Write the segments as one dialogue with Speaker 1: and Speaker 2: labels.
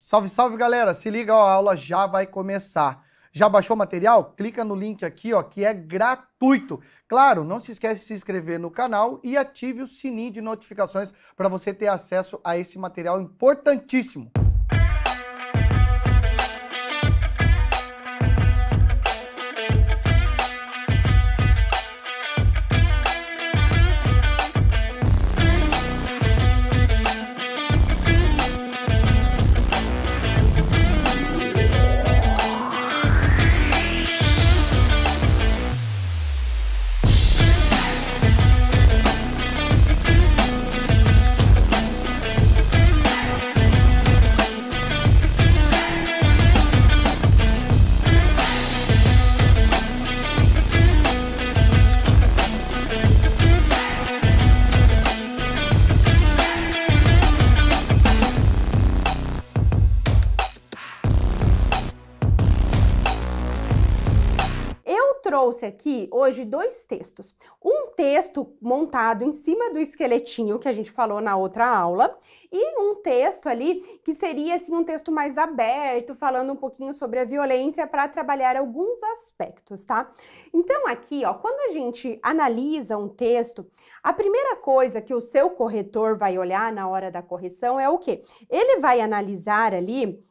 Speaker 1: Salve, salve, galera! Se liga, ó, a aula já vai começar. Já baixou o material? Clica no link aqui, ó, que é gratuito. Claro, não se esquece de se inscrever no canal e ative o sininho de notificações para você ter acesso a esse material importantíssimo.
Speaker 2: Trouxe aqui hoje dois textos. Um texto montado em cima do esqueletinho que a gente falou na outra aula e um texto ali que seria assim um texto mais aberto, falando um pouquinho sobre a violência para trabalhar alguns aspectos, tá? Então aqui, ó, quando a gente analisa um texto, a primeira coisa que o seu corretor vai olhar na hora da correção é o quê? Ele vai analisar ali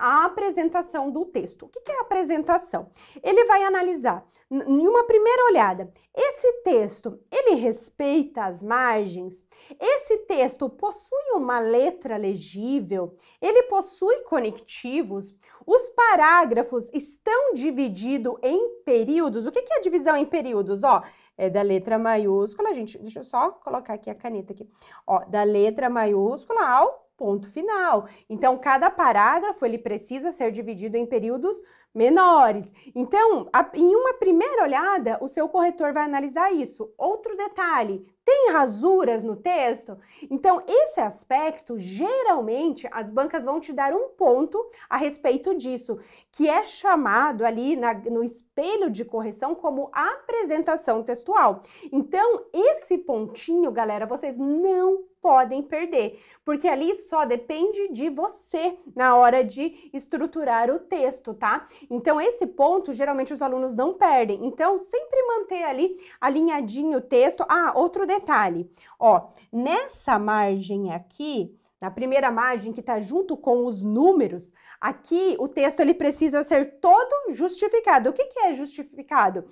Speaker 2: a apresentação do texto. O que é a apresentação? Ele vai analisar, em uma primeira olhada, esse texto, ele respeita as margens? Esse texto possui uma letra legível? Ele possui conectivos? Os parágrafos estão divididos em períodos? O que é a divisão em períodos? Ó, é da letra maiúscula, gente, deixa eu só colocar aqui a caneta aqui. Ó, da letra maiúscula ao ponto final. Então, cada parágrafo, ele precisa ser dividido em períodos menores. Então, em uma primeira olhada, o seu corretor vai analisar isso. Outro detalhe, tem rasuras no texto? Então, esse aspecto, geralmente, as bancas vão te dar um ponto a respeito disso, que é chamado ali no espelho de correção como apresentação textual. Então, esse pontinho, galera, vocês não podem perder, porque ali só depende de você na hora de estruturar o texto, tá? Então, esse ponto, geralmente, os alunos não perdem. Então, sempre manter ali alinhadinho o texto. Ah, outro detalhe, ó, nessa margem aqui, na primeira margem que está junto com os números, aqui o texto ele precisa ser todo justificado. O que é justificado?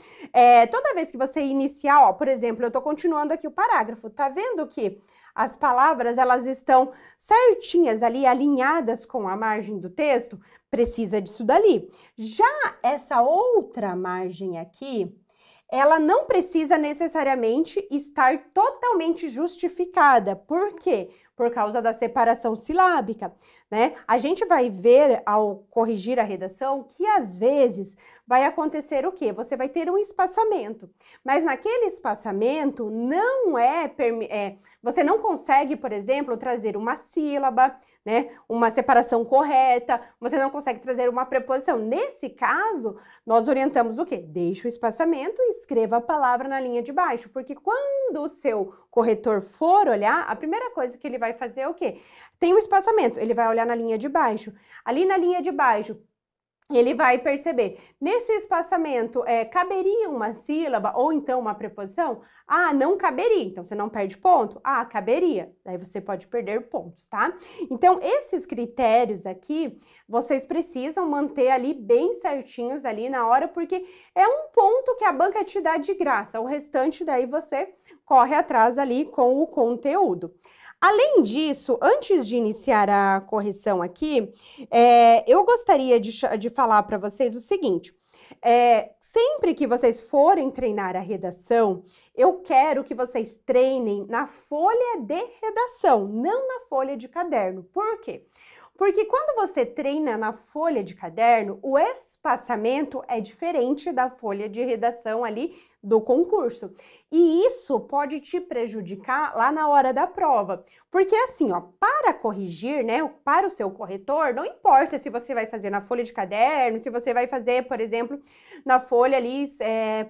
Speaker 2: Toda vez que você iniciar, ó, por exemplo, eu estou continuando aqui o parágrafo, tá vendo que as palavras, elas estão certinhas ali, alinhadas com a margem do texto? Precisa disso dali. Já essa outra margem aqui, ela não precisa necessariamente estar totalmente justificada. Por quê? Por causa da separação silábica, né? A gente vai ver ao corrigir a redação que às vezes vai acontecer o quê? Você vai ter um espaçamento, mas naquele espaçamento não você não consegue, por exemplo, trazer uma sílaba, né? Uma separação correta, você não consegue trazer uma preposição. Nesse caso, nós orientamos o quê? Deixa o espaçamento e escreva a palavra na linha de baixo, porque quando o seu corretor for olhar, a primeira coisa que ele vai fazer é o quê? Tem um espaçamento, ele vai olhar na linha de baixo. Ali na linha de baixo, ele vai perceber, nesse espaçamento, caberia uma sílaba ou então uma preposição? Ah, não caberia, então você não perde ponto? Ah, caberia, daí você pode perder pontos, tá? Então, esses critérios aqui, vocês precisam manter ali bem certinhos ali na hora, porque é um ponto que a banca te dá de graça, o restante daí você corre atrás ali com o conteúdo. Além disso, antes de iniciar a correção aqui, eu gostaria de falar para vocês o seguinte, sempre que vocês forem treinar a redação, eu quero que vocês treinem na folha de redação, não na folha de caderno. Por quê? Porque quando você treina na folha de caderno, o espaçamento é diferente da folha de redação ali do concurso. E isso pode te prejudicar lá na hora da prova. Porque assim, ó, para corrigir, né, para o seu corretor, não importa se você vai fazer na folha de caderno, se você vai fazer, por exemplo, na folha ali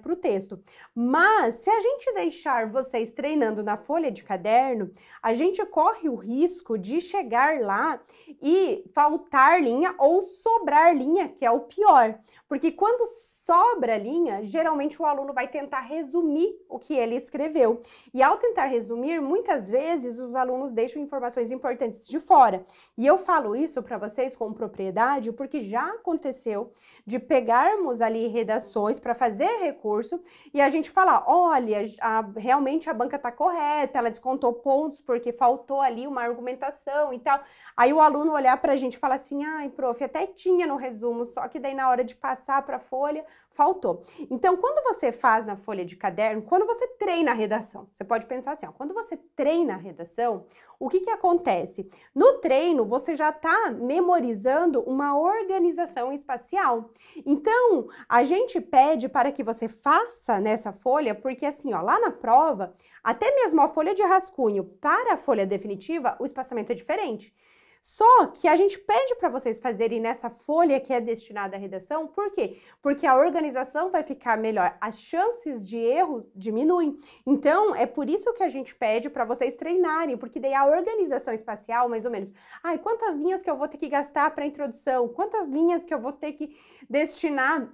Speaker 2: para o texto. Mas se a gente deixar vocês treinando na folha de caderno, a gente corre o risco de chegar lá e faltar linha ou sobrar linha, que é o pior. Porque quando sobra linha, geralmente o aluno vai tentar resumir o que ele escreveu. E ao tentar resumir, muitas vezes os alunos deixam informações importantes de fora. E eu falo isso para vocês com propriedade porque já aconteceu de pegarmos ali redações para fazer recurso e a gente falar, olha, realmente a banca está correta, ela descontou pontos porque faltou ali uma argumentação e tal. Aí o aluno olhar para a gente e falar assim, ai, prof, até tinha no resumo, só que daí na hora de passar para a folha, faltou. Então, quando você faz na folha de caderno, quando você treina a redação, você pode pensar assim, ó, quando você treina a redação, o que acontece? No treino, você já está memorizando uma organização espacial. Então, a gente pede para que você faça nessa folha, porque assim, ó, lá na prova, até mesmo a folha de rascunho para a folha definitiva, o espaçamento é diferente. Só que a gente pede para vocês fazerem nessa folha que é destinada à redação, por quê? Porque a organização vai ficar melhor, as chances de erro diminuem. Então, é por isso que a gente pede para vocês treinarem, porque daí a organização espacial, mais ou menos, ai, quantas linhas que eu vou ter que gastar para a introdução? Quantas linhas que eu vou ter que destinar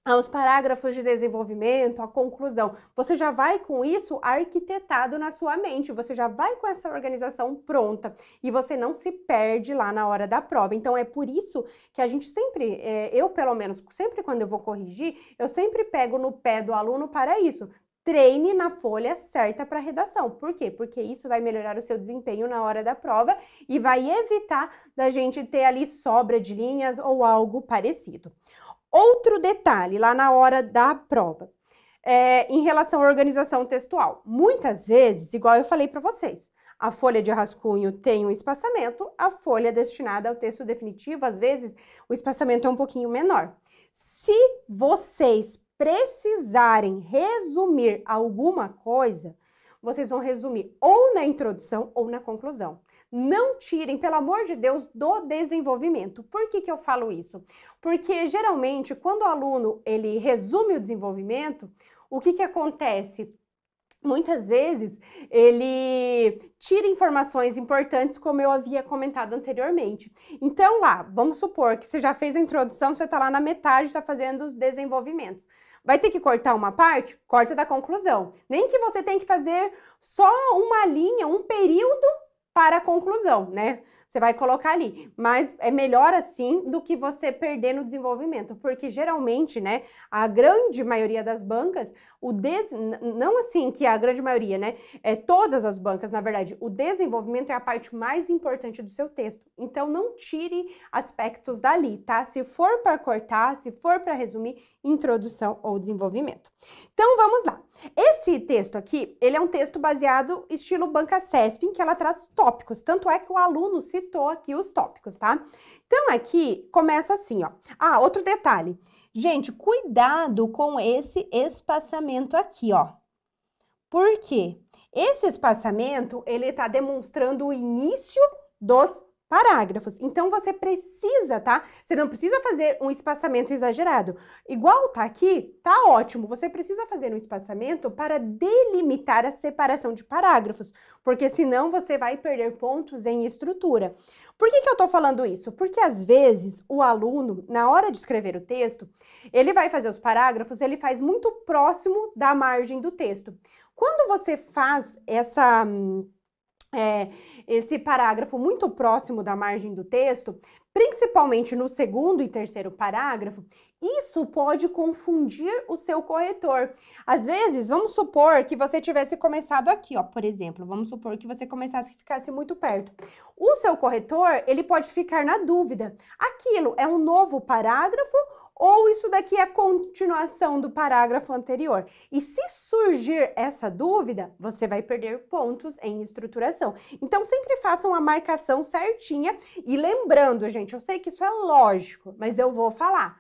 Speaker 2: aos parágrafos de desenvolvimento, a conclusão. Você já vai com isso arquitetado na sua mente, você já vai com essa organização pronta e você não se perde lá na hora da prova. Então, é por isso que a gente sempre, eu pelo menos, sempre quando eu vou corrigir, eu sempre pego no pé do aluno para isso. Treine na folha certa para redação. Por quê? Porque isso vai melhorar o seu desempenho na hora da prova e vai evitar da gente ter ali sobra de linhas ou algo parecido. Outro detalhe lá na hora da prova, em relação à organização textual. Muitas vezes, igual eu falei para vocês, a folha de rascunho tem um espaçamento, a folha destinada ao texto definitivo, às vezes, o espaçamento é um pouquinho menor. Se vocês precisarem resumir alguma coisa, vocês vão resumir ou na introdução ou na conclusão. Não tirem, pelo amor de Deus, do desenvolvimento. Por que eu falo isso? Porque, geralmente, quando o aluno ele resume o desenvolvimento, o que acontece? Muitas vezes, ele tira informações importantes, como eu havia comentado anteriormente. Então, lá, vamos supor que você já fez a introdução, você está lá na metade, está fazendo os desenvolvimentos. Vai ter que cortar uma parte? Corta da conclusão. Nem que você tenha que fazer só uma linha, um período para a conclusão, né? Você vai colocar ali, mas é melhor assim do que você perder no desenvolvimento, porque geralmente, né, a grande maioria das bancas, não assim que a grande maioria, né, todas as bancas, na verdade, o desenvolvimento é a parte mais importante do seu texto, então não tire aspectos dali, tá? Se for para cortar, se for para resumir, introdução ou desenvolvimento. Então, vamos lá. Esse texto aqui, ele é um texto baseado estilo banca CESP, em que ela traz tópicos, tanto é que o aluno citou aqui os tópicos, tá? Então, aqui começa assim, ó. Ah, outro detalhe. Gente, cuidado com esse espaçamento aqui, ó. Por quê? Esse espaçamento, ele tá demonstrando o início dos parágrafos. Então, você precisa, tá? Você não precisa fazer um espaçamento exagerado. Igual tá aqui, tá ótimo. Você precisa fazer um espaçamento para delimitar a separação de parágrafos, porque senão você vai perder pontos em estrutura. Por que eu tô falando isso? Porque às vezes o aluno, na hora de escrever o texto, ele vai fazer os parágrafos, ele faz muito próximo da margem do texto. Quando você faz esse parágrafo muito próximo da margem do texto, principalmente no segundo e terceiro parágrafo, isso pode confundir o seu corretor. Às vezes, vamos supor que você tivesse começado aqui, ó, por exemplo, vamos supor que você começasse e ficasse muito perto. O seu corretor, ele pode ficar na dúvida. Aquilo é um novo parágrafo ou isso daqui é a continuação do parágrafo anterior? E se surgir essa dúvida, você vai perder pontos em estruturação. Então, sempre façam a marcação certinha e lembrando, gente, eu sei que isso é lógico, mas eu vou falar.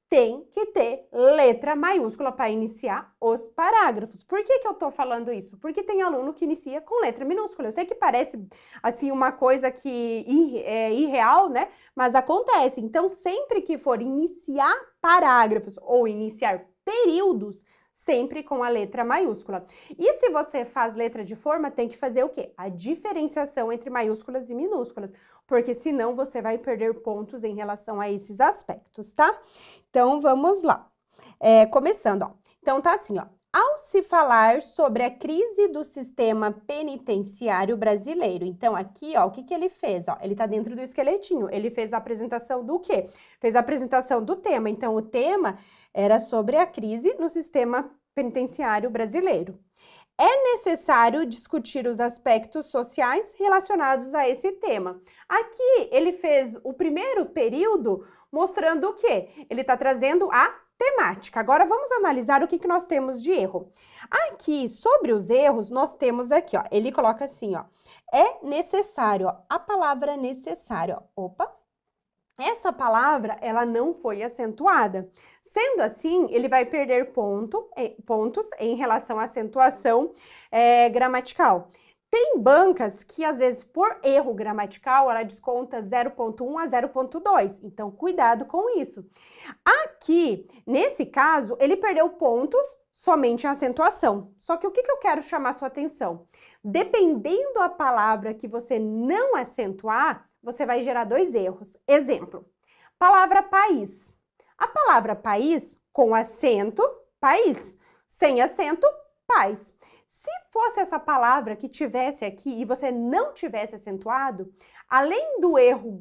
Speaker 2: tem que ter letra maiúscula para iniciar os parágrafos. Por que que eu tô falando isso? Porque tem aluno que inicia com letra minúscula. Eu sei que parece, assim, uma coisa que é irreal, né? Mas acontece. Então, sempre que for iniciar parágrafos ou iniciar períodos, sempre com a letra maiúscula. E se você faz letra de forma, tem que fazer o quê? A diferenciação entre maiúsculas e minúsculas, porque senão você vai perder pontos em relação a esses aspectos, tá? Então, vamos lá. Começando, ó. Então, tá assim, ó. Ao se falar sobre a crise do sistema penitenciário brasileiro, então aqui, ó, o que que ele fez? Ó, ele tá dentro do esqueletinho, ele fez a apresentação do quê? Fez a apresentação do tema, então o tema era sobre a crise no sistema penitenciário brasileiro. É necessário discutir os aspectos sociais relacionados a esse tema. Aqui ele fez o primeiro período mostrando o quê? Ele está trazendo a temática. Agora vamos analisar o que que nós temos de erro. Aqui, sobre os erros, nós temos aqui, ó, ele coloca assim, ó, é necessário, ó, a palavra necessário, ó, opa, essa palavra, ela não foi acentuada. Sendo assim, ele vai perder pontos em relação à acentuação gramatical. Tem bancas que, às vezes, por erro gramatical, ela desconta 0,1 a 0,2. Então, cuidado com isso. Aqui, nesse caso, ele perdeu pontos somente em acentuação. Só que o que eu quero chamar sua atenção? Dependendo da palavra que você não acentuar, você vai gerar 2 erros. Exemplo, palavra país. A palavra país, com acento, país. Sem acento, paz. Se fosse essa palavra que tivesse aqui e você não tivesse acentuado, além do erro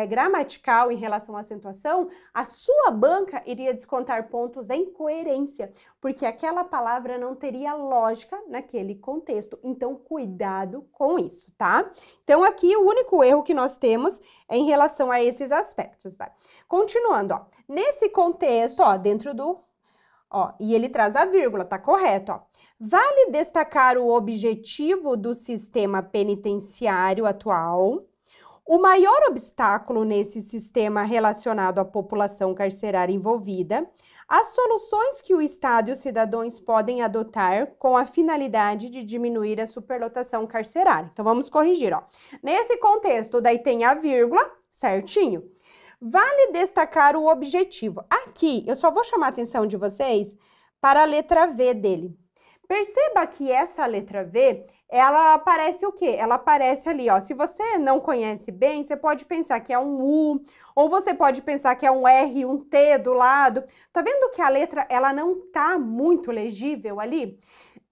Speaker 2: gramatical em relação à acentuação, a sua banca iria descontar pontos em coerência, porque aquela palavra não teria lógica naquele contexto. Então, cuidado com isso, tá? Então, aqui o único erro que nós temos é em relação a esses aspectos, tá? Continuando, ó. Nesse contexto, ó, dentro do... Ó, e ele traz a vírgula, tá correto, ó. Vale destacar o objetivo do sistema penitenciário atual. O maior obstáculo nesse sistema relacionado à população carcerária envolvida, as soluções que o Estado e os cidadãos podem adotar com a finalidade de diminuir a superlotação carcerária. Então, vamos corrigir, ó. Nesse contexto, daí tem a vírgula, certinho. Vale destacar o objetivo. Aqui, eu só vou chamar a atenção de vocês para a letra V dele. Perceba que essa letra V, ela aparece o quê? Ela aparece ali, ó. Se você não conhece bem, você pode pensar que é um U, ou você pode pensar que é um R, um T do lado. Tá vendo que a letra, ela não tá muito legível ali?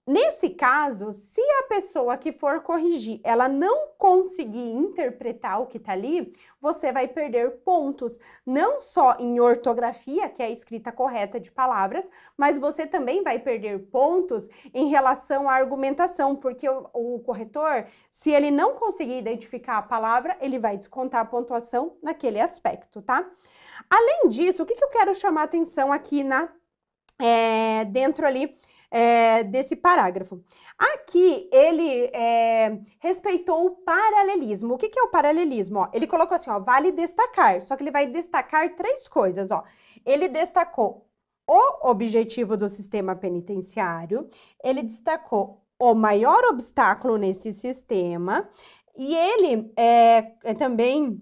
Speaker 2: Nesse caso, se a pessoa que for corrigir, ela não conseguir interpretar o que tá ali, você vai perder pontos, não só em ortografia, que é a escrita correta de palavras, mas você também vai perder pontos em relação à argumentação, porque o corretor, se ele não conseguir identificar a palavra, ele vai descontar a pontuação naquele aspecto, tá? Além disso, o que eu quero chamar a atenção aqui dentro ali desse parágrafo. Aqui, ele respeitou o paralelismo. O que é o paralelismo? Ó, ele colocou assim, ó, vale destacar, só que ele vai destacar 3 coisas, ó. Ele destacou o objetivo do sistema penitenciário, ele destacou o maior obstáculo nesse sistema, e ele também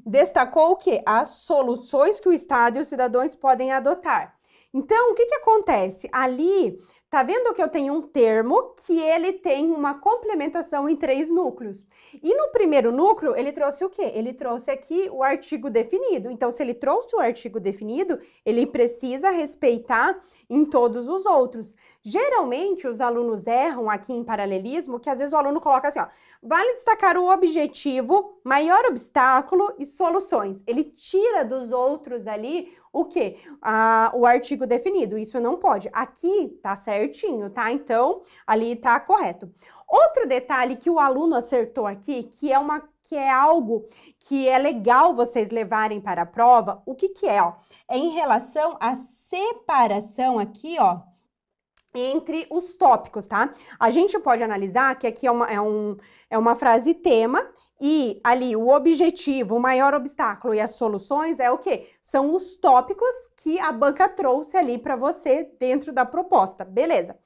Speaker 2: destacou o quê? As soluções que o Estado e os cidadãos podem adotar. Então, o que acontece? Ali, tá vendo que eu tenho um termo que ele tem uma complementação em 3 núcleos. E no primeiro núcleo, ele trouxe o quê? Ele trouxe aqui o artigo definido. Então, se ele trouxe o artigo definido, ele precisa respeitar em todos os outros. Geralmente, os alunos erram aqui em paralelismo, que às vezes o aluno coloca assim, ó, vale destacar o objetivo, maior obstáculo e soluções. Ele tira dos outros ali o quê? O artigo definido. Isso não pode. Aqui tá certinho, tá? Então, ali tá correto. Outro detalhe que o aluno acertou aqui, que é algo que é legal vocês levarem para a prova, o que é, ó? É em relação à separação aqui, ó, entre os tópicos, tá? A gente pode analisar que aqui é uma frase tema e ali o objetivo, o maior obstáculo e as soluções é o quê? São os tópicos que a banca trouxe ali para você dentro da proposta, beleza?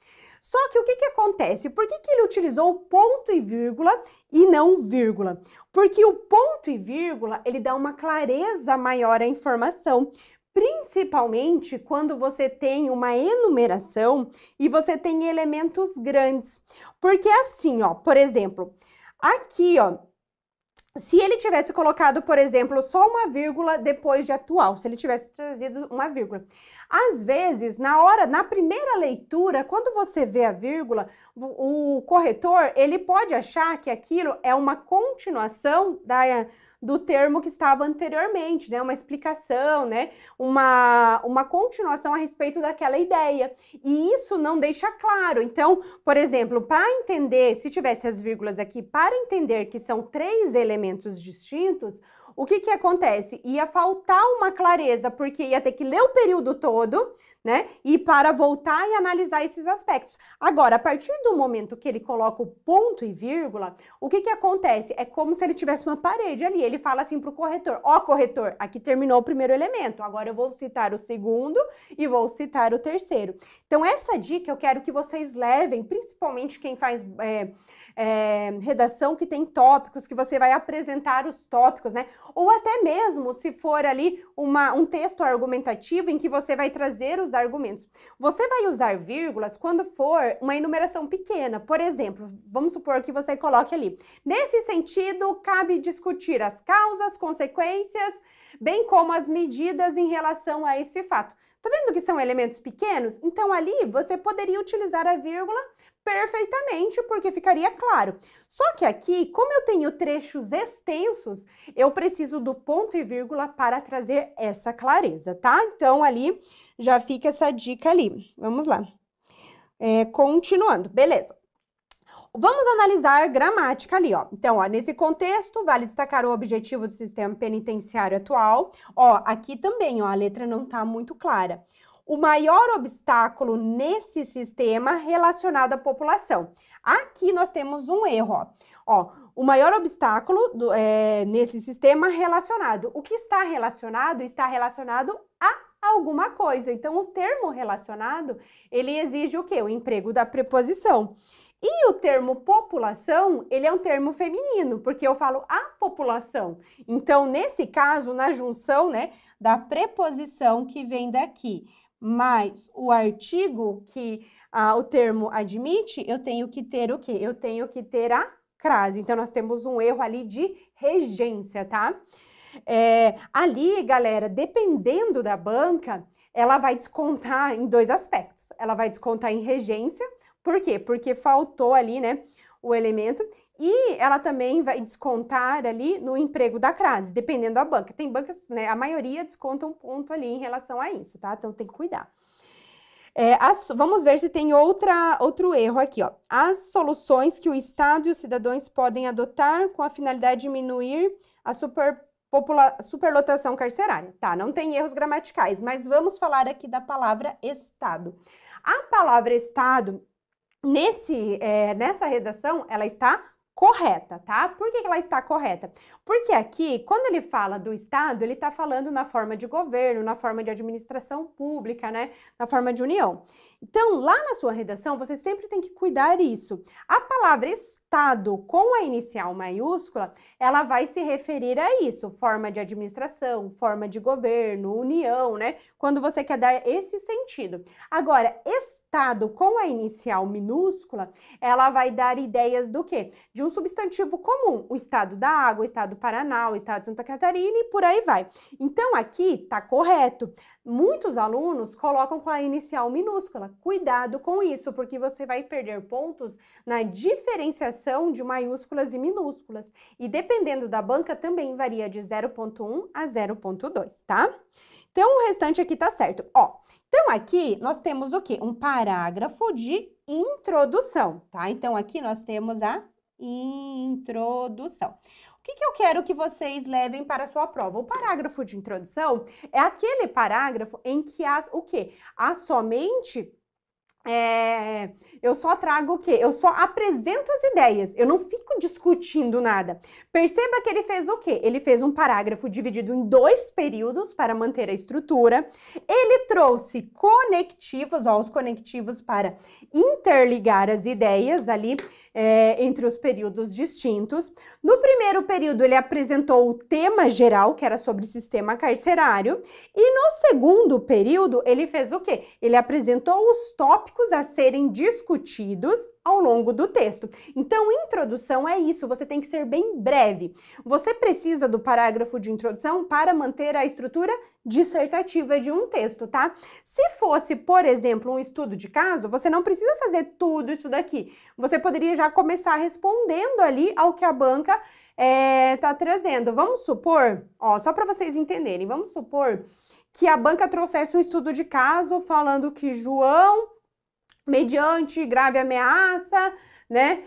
Speaker 2: Só que o que que acontece? Por que que ele utilizou ponto e vírgula e não vírgula? Porque o ponto e vírgula, ele dá uma clareza maior à informação, principalmente quando você tem uma enumeração e você tem elementos grandes. Porque assim, ó, por exemplo, aqui, ó, se ele tivesse colocado, por exemplo, só uma vírgula depois de atual, se ele tivesse trazido uma vírgula. Às vezes, na primeira leitura, quando você vê a vírgula, o corretor, ele pode achar que aquilo é uma continuação do termo que estava anteriormente, né? Uma explicação, né? Uma continuação a respeito daquela ideia. E isso não deixa claro. Então, por exemplo, para entender, se tivesse as vírgulas aqui, para entender que são 3 elementos distintos, o que que acontece? Ia faltar uma clareza, porque ia ter que ler o período todo, né? E para voltar e analisar esses aspectos. Agora, a partir do momento que ele coloca o ponto e vírgula, o que que acontece? É como se ele tivesse uma parede ali. Ele fala assim para o corretor, ó, corretor, aqui terminou o primeiro elemento, agora eu vou citar o segundo e vou citar o terceiro. Então, essa dica eu quero que vocês levem, principalmente quem faz redação que tem tópicos, que você vai apresentar os tópicos, né? Ou até mesmo se for ali um texto argumentativo em que você vai trazer os argumentos. Você vai usar vírgulas quando for uma enumeração pequena. Por exemplo, vamos supor que você coloque ali. Nesse sentido, cabe discutir as causas, consequências, bem como as medidas em relação a esse fato. Tá vendo que são elementos pequenos? Então, ali você poderia utilizar a vírgula perfeitamente, porque ficaria claro. Só que aqui, como eu tenho trechos extensos, eu preciso do ponto e vírgula para trazer essa clareza, tá? Então, ali já fica essa dica ali. Vamos lá. Continuando, beleza. Vamos analisar gramática ali, ó. Então, ó, nesse contexto, vale destacar o objetivo do sistema penitenciário atual. Ó, aqui também, ó, a letra não tá muito clara. O maior obstáculo nesse sistema relacionado à população. Aqui nós temos um erro, ó. O maior obstáculo nesse sistema relacionado. O que está relacionado a alguma coisa. Então, o termo relacionado, ele exige o quê? O emprego da preposição. E o termo população, ele é um termo feminino, porque eu falo a população. Então, nesse caso, na junção, né, da preposição que vem daqui, mais o artigo que o termo admite, eu tenho que ter o quê? Eu tenho que ter a crase. Então, nós temos um erro ali de regência, tá? Ali, galera, dependendo da banca, ela vai descontar em 2 aspectos. Ela vai descontar em regência. Por quê? Porque faltou ali, né, o elemento. E ela também vai descontar ali no emprego da crase, dependendo da banca. Tem bancas, né, a maioria desconta um ponto ali em relação a isso, tá? Então, tem que cuidar. Vamos ver se tem outro erro aqui, ó. As soluções que o Estado e os cidadãos podem adotar com a finalidade de diminuir a superlotação carcerária. Tá, não tem erros gramaticais, mas vamos falar aqui da palavra Estado. A palavra Estado, nessa redação, ela está correta, tá? Por que ela está correta? Porque aqui, quando ele fala do Estado, ele está falando na forma de governo, na forma de administração pública, né? Na forma de união. Então, lá na sua redação, você sempre tem que cuidar isso. A palavra Estado com a inicial maiúscula, ela vai se referir a isso, forma de administração, forma de governo, união, né? Quando você quer dar esse sentido. Agora, Estado com a inicial minúscula, ela vai dar ideias do quê? De um substantivo comum, o estado da água, o estado do Paraná, o estado de Santa Catarina e por aí vai. Então, aqui tá correto. Muitos alunos colocam com a inicial minúscula. Cuidado com isso, porque você vai perder pontos na diferenciação de maiúsculas e minúsculas. E dependendo da banca, também varia de 0,1 a 0,2, tá? Então, o restante aqui tá certo. Ó, então aqui nós temos o quê? Um parágrafo de introdução, tá? Então, aqui nós temos a introdução. O que eu quero que vocês levem para a sua prova? O parágrafo de introdução é aquele parágrafo em que há o quê? Há somente eu só trago o quê? Eu só apresento as ideias, eu não fico discutindo nada. Perceba que ele fez o quê? Ele fez um parágrafo dividido em 2 períodos para manter a estrutura. Ele trouxe conectivos, ó, os conectivos para interligar as ideias ali entre os períodos distintos. No primeiro período, ele apresentou o tema geral, que era sobre sistema carcerário. E no segundo período, ele fez o quê? Ele apresentou os tópicos a serem discutidos ao longo do texto. Então, introdução é isso, você tem que ser bem breve. Você precisa do parágrafo de introdução para manter a estrutura dissertativa de um texto, tá? Se fosse, por exemplo, um estudo de caso, você não precisa fazer tudo isso daqui. Você poderia já começar respondendo ali ao que a banca tá trazendo. Vamos supor, ó, só para vocês entenderem, vamos supor que a banca trouxesse um estudo de caso falando que João, mediante grave ameaça, né,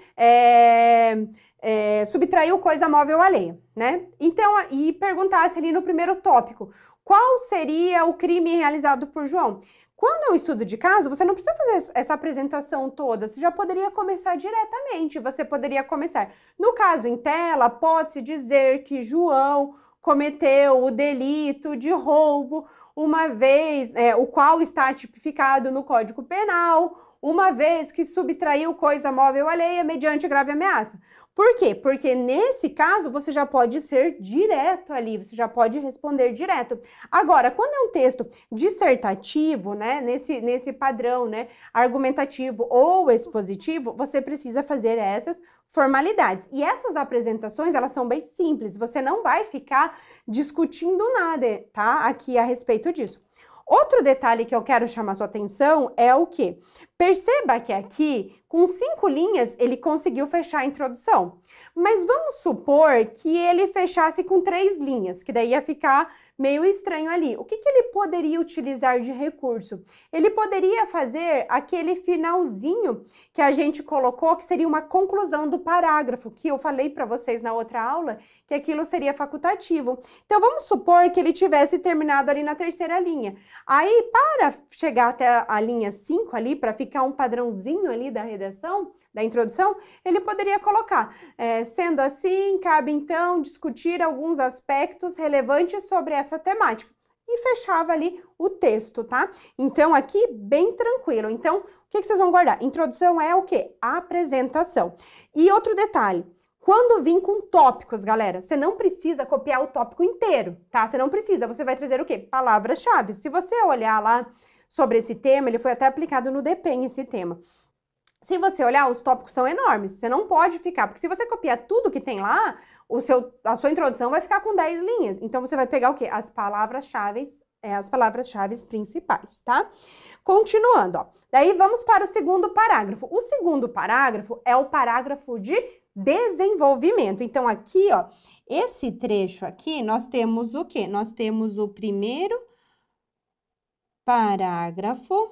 Speaker 2: subtraiu coisa móvel alheia, né? Então, e perguntasse ali no primeiro tópico, qual seria o crime realizado por João? Quando é um estudo de caso, você não precisa fazer essa apresentação toda, você já poderia começar diretamente, você poderia começar. No caso em tela, pode-se dizer que João cometeu o delito de roubo, uma vez, o qual está tipificado no Código Penal, uma vez que subtraiu coisa móvel alheia mediante grave ameaça. Por quê? Porque nesse caso você já pode ser direto ali, você já pode responder direto. Agora, quando é um texto dissertativo, né, nesse padrão, né, argumentativo ou expositivo, você precisa fazer essas formalidades. E essas apresentações, elas são bem simples, você não vai ficar discutindo nada, tá? Aqui a respeito disso. Outro detalhe que eu quero chamar sua atenção é o quê? Perceba que aqui, com 5 linhas, ele conseguiu fechar a introdução. Mas vamos supor que ele fechasse com 3 linhas, que daí ia ficar meio estranho ali. O que ele poderia utilizar de recurso? Ele poderia fazer aquele finalzinho que a gente colocou, que seria uma conclusão do parágrafo, que eu falei para vocês na outra aula, que aquilo seria facultativo. Então, vamos supor que ele tivesse terminado ali na 3ª linha. Aí, para chegar até a linha 5 ali, para ficar um padrãozinho ali da redação, da introdução, ele poderia colocar, sendo assim, cabe então discutir alguns aspectos relevantes sobre essa temática. E fechava ali o texto, tá? Então, aqui, bem tranquilo. Então, o que vocês vão guardar? Introdução é o quê? Apresentação. E outro detalhe, quando vir com tópicos, galera, você não precisa copiar o tópico inteiro, tá? Você não precisa, você vai trazer o quê? Palavras-chave. Se você olhar lá sobre esse tema, ele foi até aplicado no DPEM, esse tema. Se você olhar, os tópicos são enormes, você não pode ficar, porque se você copiar tudo que tem lá, a sua introdução vai ficar com 10 linhas. Então, você vai pegar o quê? As palavras-chave principais, tá? Continuando, ó. Daí, vamos para o segundo parágrafo. O segundo parágrafo é o parágrafo de desenvolvimento. Então, aqui, ó, esse trecho aqui, nós temos o quê? Nós temos o primeiro parágrafo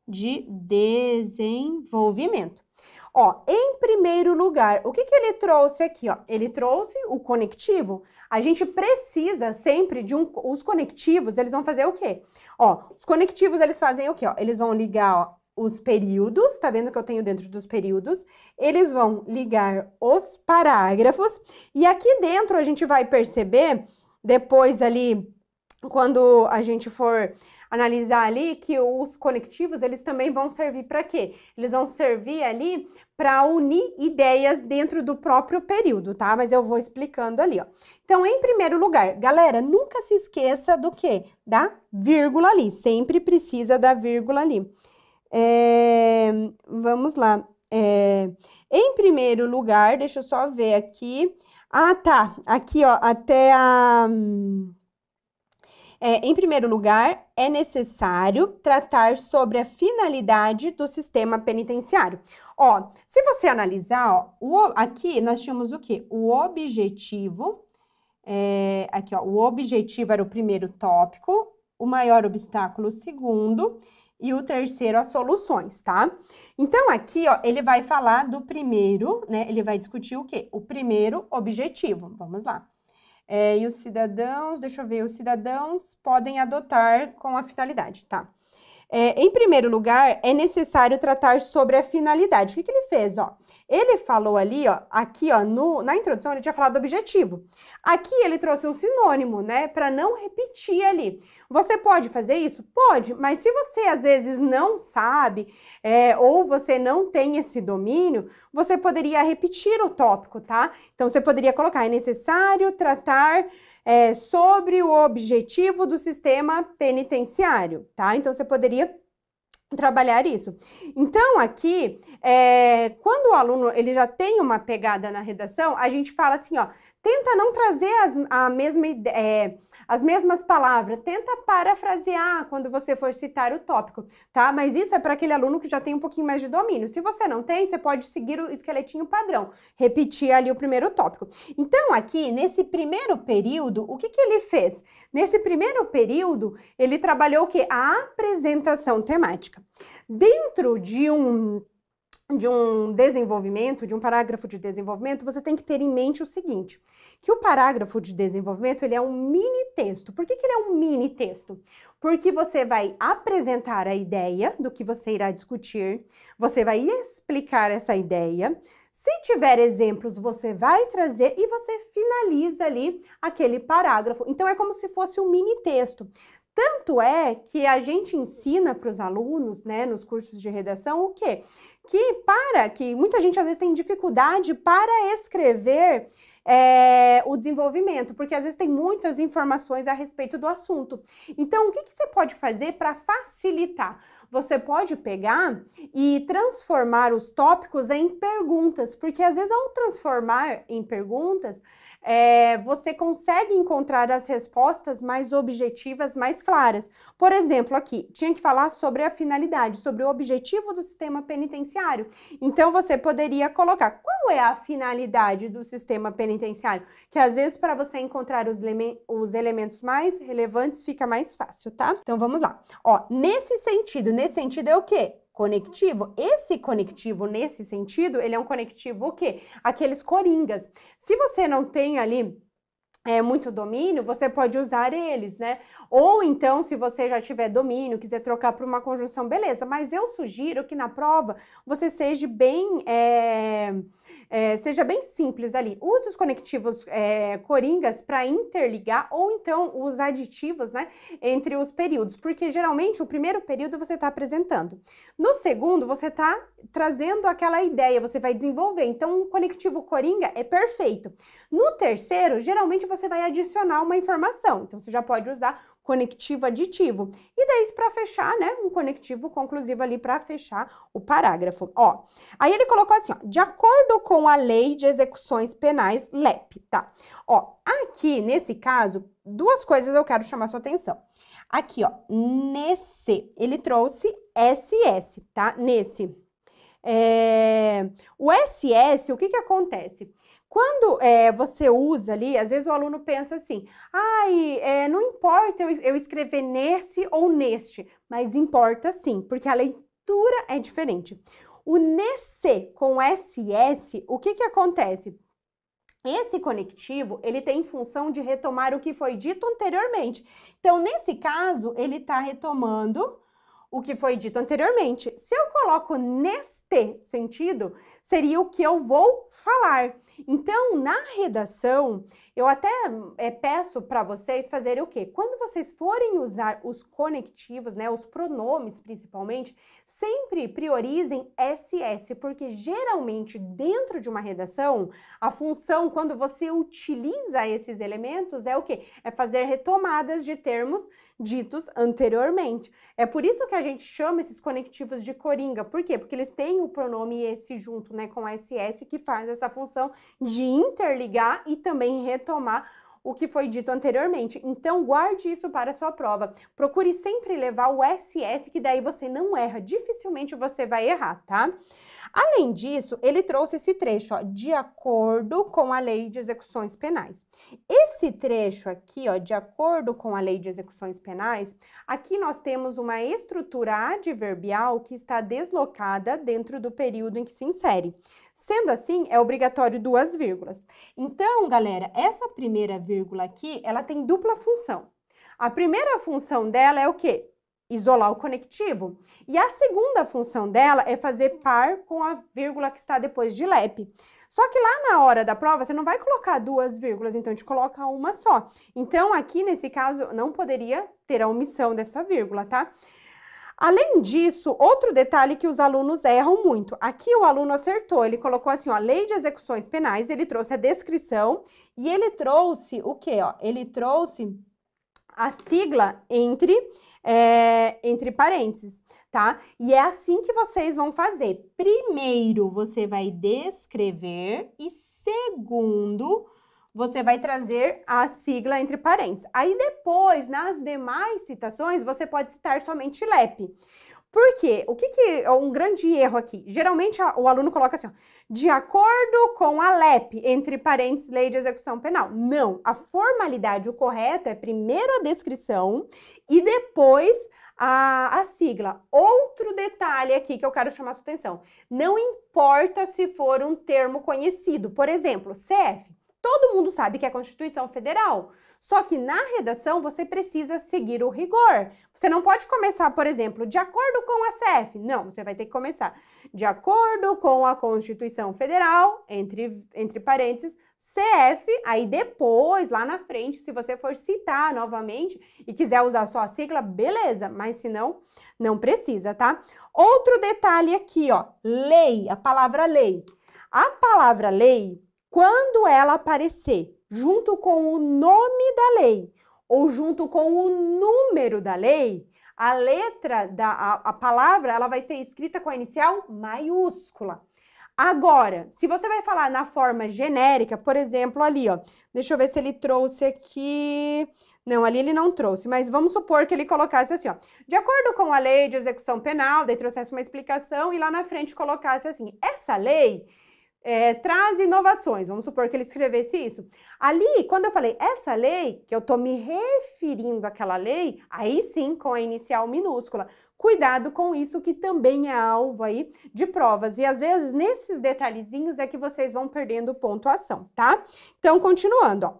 Speaker 2: de desenvolvimento. Ó, em primeiro lugar, o que ele trouxe aqui, ó? Ele trouxe o conectivo. A gente precisa sempre de os conectivos, eles vão fazer o quê? Ó, os conectivos, eles fazem o quê, ó? Eles vão ligar, ó, os períodos, tá vendo que eu tenho dentro dos períodos? Eles vão ligar os parágrafos, e aqui dentro a gente vai perceber, depois ali, quando a gente for analisar ali, que os conectivos, eles também vão servir para quê? Eles vão servir ali para unir ideias dentro do próprio período, tá? Mas eu vou explicando ali, ó. Então, em primeiro lugar, galera, nunca se esqueça do quê? Da vírgula ali, sempre precisa da vírgula ali. Vamos lá. Em primeiro lugar, deixa eu só ver aqui. Ah, tá. Aqui, ó, até a... em primeiro lugar, é necessário tratar sobre a finalidade do sistema penitenciário. Ó, se você analisar, ó, aqui nós tínhamos o quê? O objetivo, aqui, ó, o objetivo era o primeiro tópico, o maior obstáculo o segundo, e o terceiro as soluções, tá? Então, aqui, ó, ele vai falar do primeiro, né? Ele vai discutir o quê? O primeiro objetivo. Vamos lá. E os cidadãos, deixa eu ver, os cidadãos podem adotar com a finalidade, tá? Em primeiro lugar, é necessário tratar sobre a finalidade. O que que ele fez, ó? Ele falou ali, ó, aqui, ó, na introdução ele tinha falado objetivo. Aqui ele trouxe um sinônimo, né, para não repetir ali. Você pode fazer isso? Pode, mas se você às vezes não sabe, ou você não tem esse domínio, você poderia repetir o tópico, tá? Então você poderia colocar, é necessário tratar sobre o objetivo do sistema penitenciário, tá? Então você poderia trabalhar isso. Então, aqui, quando o aluno ele já tem uma pegada na redação, a gente fala assim, ó, tenta não trazer as mesmas palavras, tenta parafrasear quando você for citar o tópico, tá? Mas isso é para aquele aluno que já tem um pouquinho mais de domínio. Se você não tem, você pode seguir o esqueletinho padrão, repetir ali o primeiro tópico. Então, aqui, nesse primeiro período, o que que ele fez? Nesse primeiro período, ele trabalhou o quê? A apresentação temática. Dentro de um desenvolvimento, de um parágrafo de desenvolvimento, você tem que ter em mente o seguinte, que o parágrafo de desenvolvimento, ele é um mini texto. Por que que ele é um mini texto? Porque você vai apresentar a ideia do que você irá discutir, você vai explicar essa ideia, se tiver exemplos, você vai trazer e você finaliza ali aquele parágrafo. Então, é como se fosse um mini texto. Tanto é que a gente ensina para os alunos, né, nos cursos de redação, o quê? Que muita gente às vezes tem dificuldade para escrever o desenvolvimento, porque às vezes tem muitas informações a respeito do assunto. Então, o que que você pode fazer para facilitar? Você pode pegar e transformar os tópicos em perguntas, porque às vezes ao transformar em perguntas, você consegue encontrar as respostas mais objetivas, mais claras. Por exemplo, aqui, tinha que falar sobre a finalidade, sobre o objetivo do sistema penitenciário. Então, você poderia colocar, qual é a finalidade do sistema penitenciário? Que às vezes, para você encontrar os elementos mais relevantes, fica mais fácil, tá? Então, vamos lá. Ó, nesse sentido é o quê? Conectivo. Esse conectivo, nesse sentido, ele é um conectivo o quê? Aqueles coringas. Se você não tem ali muito domínio, você pode usar eles, né? Ou então, se você já tiver domínio, quiser trocar por uma conjunção, beleza. Mas eu sugiro que na prova você seja bem simples ali. Use os conectivos coringas para interligar ou então os aditivos, né, entre os períodos, porque geralmente o primeiro período você está apresentando. No segundo, você está trazendo aquela ideia, você vai desenvolver. Então, o conectivo coringa é perfeito. No terceiro, geralmente você vai adicionar uma informação. Então, você já pode usar conectivo aditivo. E daí, para fechar, né, um conectivo conclusivo ali para fechar o parágrafo. Ó, aí ele colocou assim, ó, de acordo com a Lei de Execuções Penais, LEP, tá? Ó, aqui, nesse caso, duas coisas eu quero chamar sua atenção. Aqui, ó, nesse, ele trouxe SS, tá? Nesse. O SS, o que que acontece? Quando você usa ali, às vezes o aluno pensa assim, não importa eu escrever nesse ou neste, mas importa sim, porque a leitura é diferente. O nesse com SS, o que que acontece? Esse conectivo, ele tem função de retomar o que foi dito anteriormente. Então, nesse caso, ele está retomando o que foi dito anteriormente. Se eu coloco neste sentido, seria o que eu vou falar. Então, na redação, eu até peço para vocês fazerem o quê? Quando vocês forem usar os conectivos, né, os pronomes principalmente, sempre priorizem SS, porque geralmente dentro de uma redação, a função quando você utiliza esses elementos é o quê? É fazer retomadas de termos ditos anteriormente. É por isso que a gente chama esses conectivos de coringa. Por quê? Porque eles têm o pronome esse junto, né, com SS, que faz essa função de interligar e também retomar o que foi dito anteriormente. Então, guarde isso para a sua prova. Procure sempre levar o SS, que daí você não erra. Dificilmente você vai errar, tá? Além disso, ele trouxe esse trecho, ó, de acordo com a Lei de Execuções Penais. Esse trecho aqui, ó, de acordo com a Lei de Execuções Penais, aqui nós temos uma estrutura adverbial que está deslocada dentro do período em que se insere. Sendo assim, é obrigatório 2 vírgulas. Então, galera, essa primeira vírgula aqui, ela tem dupla função. A primeira função dela é o quê? isolar o conectivo. E a segunda função dela é fazer par com a vírgula que está depois de LEP. Só que lá na hora da prova, você não vai colocar duas vírgulas, então a gente coloca uma só. Então, aqui nesse caso, não poderia ter a omissão dessa vírgula, tá? Além disso, outro detalhe que os alunos erram muito. Aqui o aluno acertou, ele colocou assim, ó, Lei de Execuções Penais, ele trouxe a descrição e ele trouxe o quê, ó? Ele trouxe a sigla entre parênteses, tá? E é assim que vocês vão fazer. Primeiro, você vai descrever e segundo, você vai trazer a sigla entre parênteses. Aí depois, nas demais citações, você pode citar somente LEP. Por quê? O que é um grande erro aqui? Geralmente o aluno coloca assim, ó, de acordo com a LEP, entre parênteses, Lei de Execução Penal. Não, a formalidade, o correto é primeiro a descrição e depois a sigla. Outro detalhe aqui que eu quero chamar a sua atenção. Não importa se for um termo conhecido, por exemplo, CF. Todo mundo sabe que é a Constituição Federal, só que na redação você precisa seguir o rigor. Você não pode começar, por exemplo, de acordo com a CF. Não, você vai ter que começar de acordo com a Constituição Federal, entre parênteses, CF, aí depois, lá na frente, se você for citar novamente e quiser usar só a sigla, beleza, mas se não, não precisa, tá? Outro detalhe aqui, ó, lei, a palavra lei. A palavra lei, quando ela aparecer junto com o nome da lei ou junto com o número da lei, a letra a palavra, ela vai ser escrita com a inicial maiúscula. Agora, se você vai falar na forma genérica, por exemplo, ali, ó, deixa eu ver se ele trouxe aqui. Não, ali ele não trouxe, mas vamos supor que ele colocasse assim, ó, de acordo com a Lei de Execução Penal, daí trouxesse uma explicação e lá na frente colocasse assim, essa lei traz inovações, vamos supor que ele escrevesse isso. Ali, quando eu falei essa lei, que eu tô me referindo àquela lei, aí sim, com a inicial minúscula. Cuidado com isso, que também é alvo aí de provas. E às vezes, nesses detalhezinhos é que vocês vão perdendo pontuação, tá? Então, continuando, ó.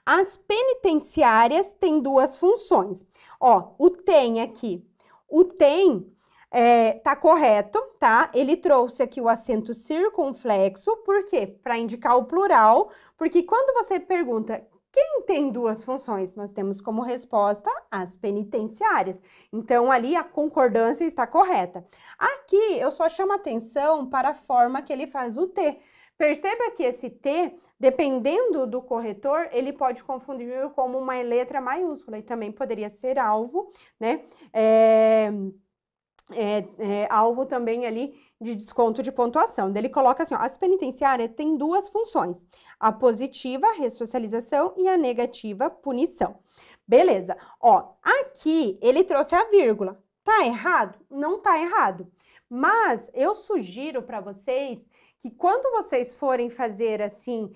Speaker 2: As penitenciárias têm duas funções. Ó, o tem aqui. O tem... tá correto, tá? Ele trouxe aqui o acento circunflexo, por quê? Para indicar o plural, porque quando você pergunta quem tem duas funções, nós temos como resposta as penitenciárias. Então, ali a concordância está correta. Aqui, eu só chamo atenção para a forma que ele faz o T. Perceba que esse T, dependendo do corretor, ele pode confundir como uma letra maiúscula e também poderia ser alvo, né? Alvo também ali de desconto de pontuação. Ele coloca assim, ó, as penitenciárias têm duas funções, a positiva, ressocialização, e a negativa, punição. Beleza, ó, aqui ele trouxe a vírgula. Tá errado? Não tá errado. Mas eu sugiro para vocês que quando vocês forem fazer assim,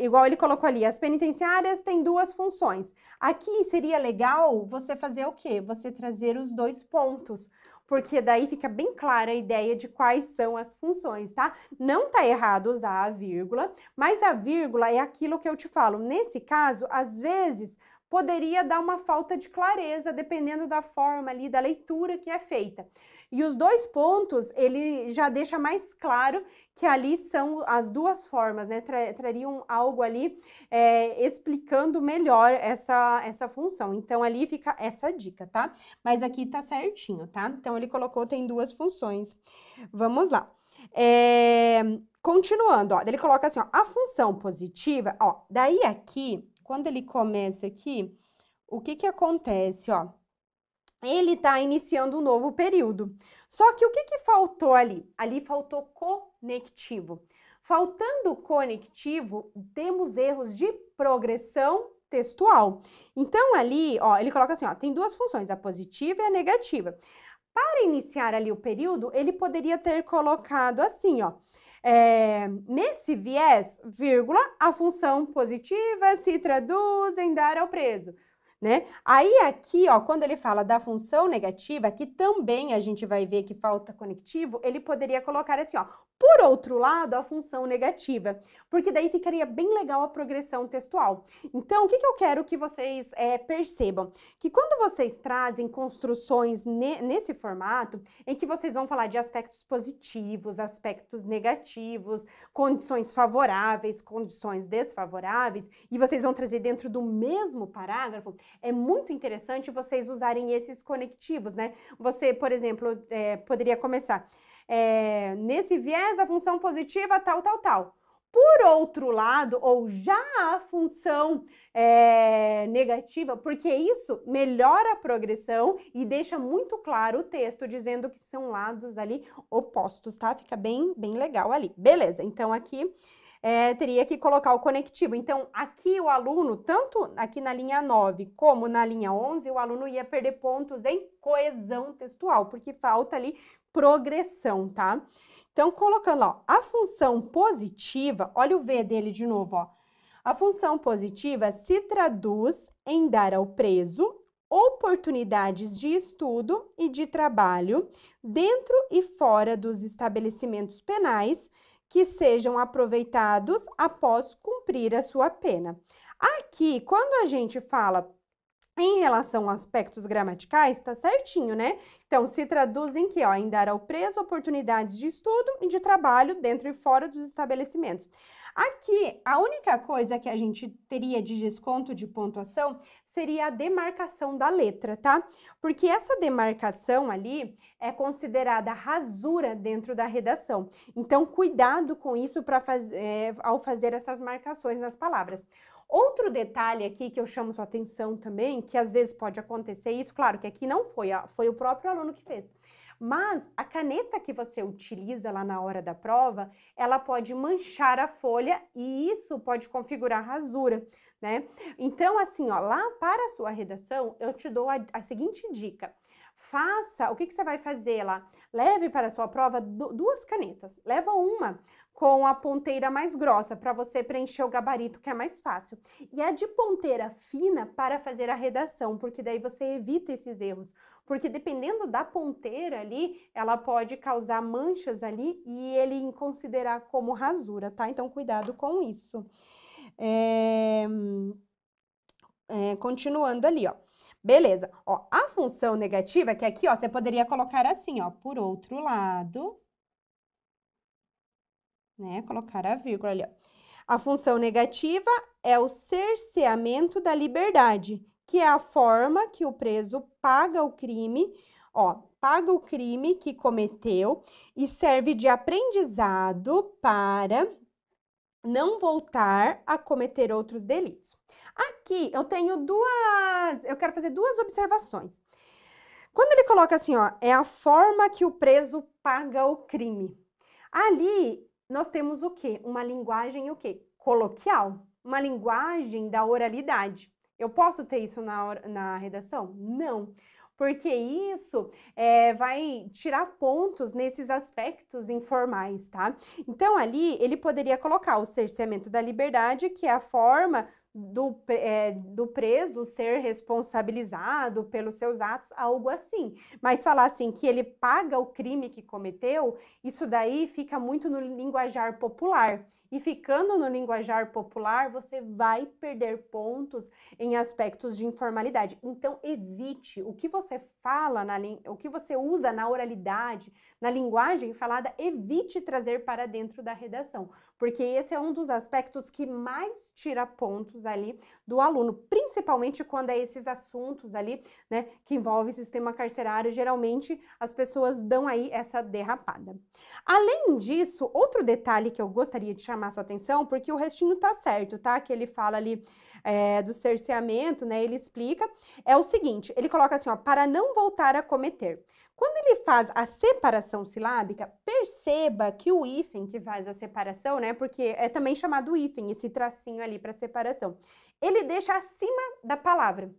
Speaker 2: igual ele colocou ali, as penitenciárias têm duas funções. Aqui seria legal você fazer o quê? Você trazer os dois pontos, porque daí fica bem clara a ideia de quais são as funções, tá? Não tá errado usar a vírgula, mas a vírgula é aquilo que eu te falo. Nesse caso, às vezes, poderia dar uma falta de clareza, dependendo da forma ali, da leitura que é feita. E os dois pontos, ele já deixa mais claro que ali são as duas formas, né? Trariam algo ali explicando melhor essa função. Então, ali fica essa dica, tá? Mas aqui tá certinho, tá? Então, ele colocou, tem duas funções. Vamos lá. Continuando, ó, ele coloca assim, ó, a função positiva, ó, daí aqui, quando ele começa aqui, o que acontece, ó? Ele está iniciando um novo período. Só que o que faltou ali? Ali faltou conectivo. Faltando conectivo, temos erros de progressão textual. Então, ali, ó, ele coloca assim, ó, tem duas funções, a positiva e a negativa. Para iniciar ali o período, ele poderia ter colocado assim, ó, nesse viés, vírgula, a função positiva se traduz em dar ao preso. né? Aí aqui, ó, quando ele fala da função negativa, que também a gente vai ver que falta conectivo, ele poderia colocar assim, ó, por outro lado, a função negativa, porque daí ficaria bem legal a progressão textual. Então, o que eu quero que vocês percebam? Que quando vocês trazem construções nesse formato, em que vocês vão falar de aspectos positivos, aspectos negativos, condições favoráveis, condições desfavoráveis, e vocês vão trazer dentro do mesmo parágrafo, é muito interessante vocês usarem esses conectivos, né? Você, por exemplo, poderia começar, nesse viés, a função positiva, tal, tal, tal. Por outro lado, ou já a função negativa, porque isso melhora a progressão e deixa muito claro o texto, dizendo que são lados ali opostos, tá? Fica bem, bem legal ali. Beleza, então aqui teria que colocar o conectivo. Então, aqui o aluno, tanto aqui na linha 9 como na linha 11, o aluno ia perder pontos em coesão textual, porque falta ali progressão, tá? Então, colocando, ó, a função positiva, olha o V dele de novo, ó. A função positiva se traduz em dar ao preso oportunidades de estudo e de trabalho dentro e fora dos estabelecimentos penais que sejam aproveitados após cumprir a sua pena. Aqui, quando a gente fala em relação a aspectos gramaticais, tá certinho, né? Então, se traduz em que, ó, em dar ao preso oportunidades de estudo e de trabalho dentro e fora dos estabelecimentos. Aqui, a única coisa que a gente teria de desconto de pontuação seria a demarcação da letra, tá? Porque essa demarcação ali é considerada rasura dentro da redação. Então, cuidado com isso ao fazer essas marcações nas palavras. Outro detalhe aqui que eu chamo sua atenção também, que às vezes pode acontecer isso, claro que aqui não foi, foi o próprio aluno que fez. Mas a caneta que você utiliza lá na hora da prova, ela pode manchar a folha e isso pode configurar rasura, né? Então, assim, ó, lá para a sua redação, eu te dou a seguinte dica. Faça, o que você vai fazer lá? Leve para a sua prova duas canetas. Leva uma com a ponteira mais grossa para você preencher o gabarito, que é mais fácil. E a de ponteira fina para fazer a redação, porque daí você evita esses erros. Porque dependendo da ponteira ali, ela pode causar manchas ali e ele considerar como rasura, tá? Então, cuidado com isso. Continuando ali, ó. Beleza, ó, a função negativa, que aqui, ó, você poderia colocar assim, ó, por outro lado, né, colocar a vírgula ali, ó. A função negativa é o cerceamento da liberdade, que é a forma que o preso paga o crime, ó, paga o crime que cometeu e serve de aprendizado para não voltar a cometer outros delitos. Aqui eu tenho eu quero fazer duas observações. Quando ele coloca assim, ó, é a forma que o preso paga o crime. Ali nós temos o quê? Uma linguagem o quê? Coloquial, uma linguagem da oralidade. Eu posso ter isso na redação? Não. Porque isso vai tirar pontos nesses aspectos informais, tá? Então, ali, ele poderia colocar o cerceamento da liberdade, que é a forma do preso ser responsabilizado pelos seus atos, algo assim. Mas falar assim, que ele paga o crime que cometeu, isso daí fica muito no linguajar popular. E ficando no linguajar popular, você vai perder pontos em aspectos de informalidade. Então, evite o que você fala, o que você usa na oralidade, na linguagem falada, evite trazer para dentro da redação, porque esse é um dos aspectos que mais tira pontos ali do aluno, principalmente quando é esses assuntos ali, né, que envolvem sistema carcerário, geralmente as pessoas dão aí essa derrapada. Além disso, outro detalhe que eu gostaria de chamar a sua atenção, porque o restinho tá certo, tá? Que ele fala ali do cerceamento, né? Ele explica, é o seguinte, ele coloca assim, ó, para não voltar a cometer. Quando ele faz a separação silábica, perceba que o hífen que faz a separação, né? Porque é também chamado hífen, esse tracinho ali para separação. Ele deixa acima da palavra.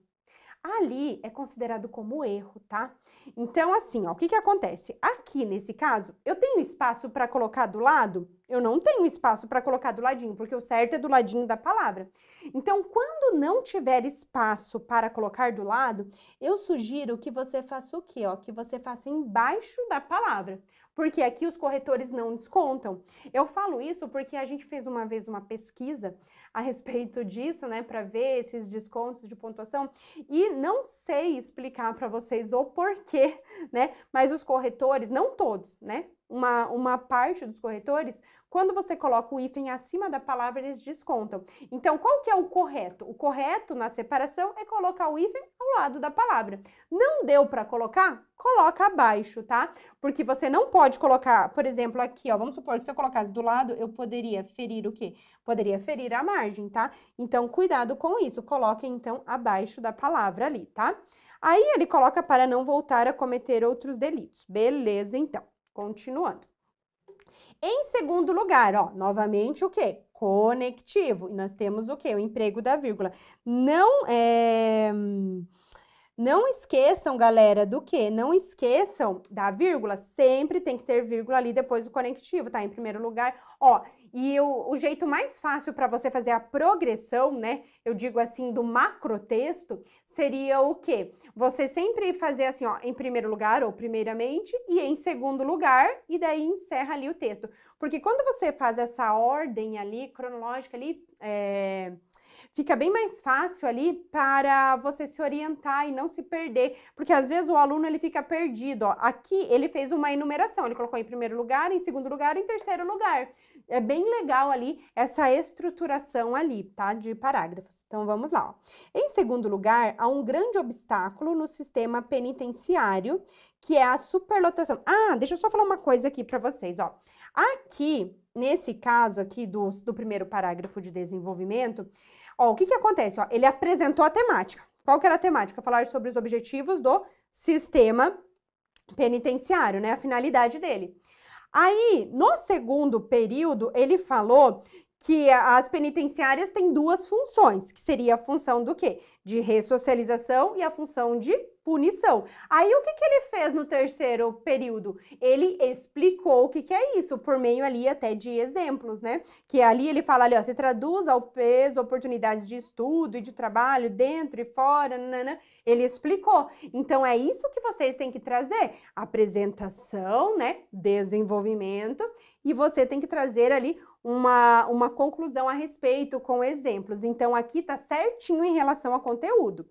Speaker 2: Ali é considerado como erro, tá? Então, assim, ó, o que acontece? Aqui, nesse caso, eu tenho espaço para colocar do lado? Eu não tenho espaço para colocar do ladinho, porque o certo é do ladinho da palavra. Então, quando não tiver espaço para colocar do lado, eu sugiro que você faça o quê? Ó, que você faça embaixo da palavra, porque aqui os corretores não descontam. Eu falo isso porque a gente fez uma vez uma pesquisa a respeito disso, né, para ver esses descontos de pontuação, e não sei explicar para vocês o porquê, né, mas os corretores, não todos, né, uma parte dos corretores, quando você coloca o hífen acima da palavra, eles descontam. Então, qual que é o correto? O correto na separação é colocar o hífen ao lado da palavra. Não deu para colocar? Coloca abaixo, tá? Porque você não pode colocar, por exemplo, aqui, ó, vamos supor que se eu colocasse do lado, eu poderia ferir o quê? Poderia ferir a margem, tá? Então, cuidado com isso. Coloque, então, abaixo da palavra ali, tá? Aí, ele coloca para não voltar a cometer outros delitos. Beleza, então. Continuando. Em segundo lugar, ó, novamente o quê? Conectivo. E nós temos o quê? O emprego da vírgula. Não esqueçam, galera, do quê? Não esqueçam da vírgula. Sempre tem que ter vírgula ali depois do conectivo, tá? Em primeiro lugar, ó. E o jeito mais fácil para você fazer a progressão, né? Eu digo assim, do macrotexto, seria o quê? Você sempre fazer assim, ó, em primeiro lugar ou primeiramente e em segundo lugar, e daí encerra ali o texto. Porque quando você faz essa ordem ali, cronológica ali, fica bem mais fácil ali para você se orientar e não se perder, porque às vezes o aluno ele fica perdido, ó. Aqui ele fez uma enumeração, ele colocou em primeiro lugar, em segundo lugar, em terceiro lugar. É bem legal ali essa estruturação ali, tá? De parágrafos. Então vamos lá, ó. Em segundo lugar, há um grande obstáculo no sistema penitenciário, que é a superlotação. Ah, deixa eu só falar uma coisa aqui para vocês, ó. Aqui, nesse caso aqui do primeiro parágrafo de desenvolvimento, ó, o que acontece? Ó, ele apresentou a temática. Qual que era a temática? Falar sobre os objetivos do sistema penitenciário, né? A finalidade dele. Aí, no segundo período, ele falou que as penitenciárias têm duas funções, que seria a função do quê? De ressocialização e a função de punição. Aí, o que ele fez no terceiro período? Ele explicou o que é isso, por meio ali até de exemplos, né? Que ali ele fala ali, ó, se traduz ao peso, oportunidades de estudo e de trabalho dentro e fora, nanana. Ele explicou. Então, é isso que vocês têm que trazer. Apresentação, né? Desenvolvimento. E você tem que trazer ali uma conclusão a respeito com exemplos. Então, aqui tá certinho em relação ao conteúdo.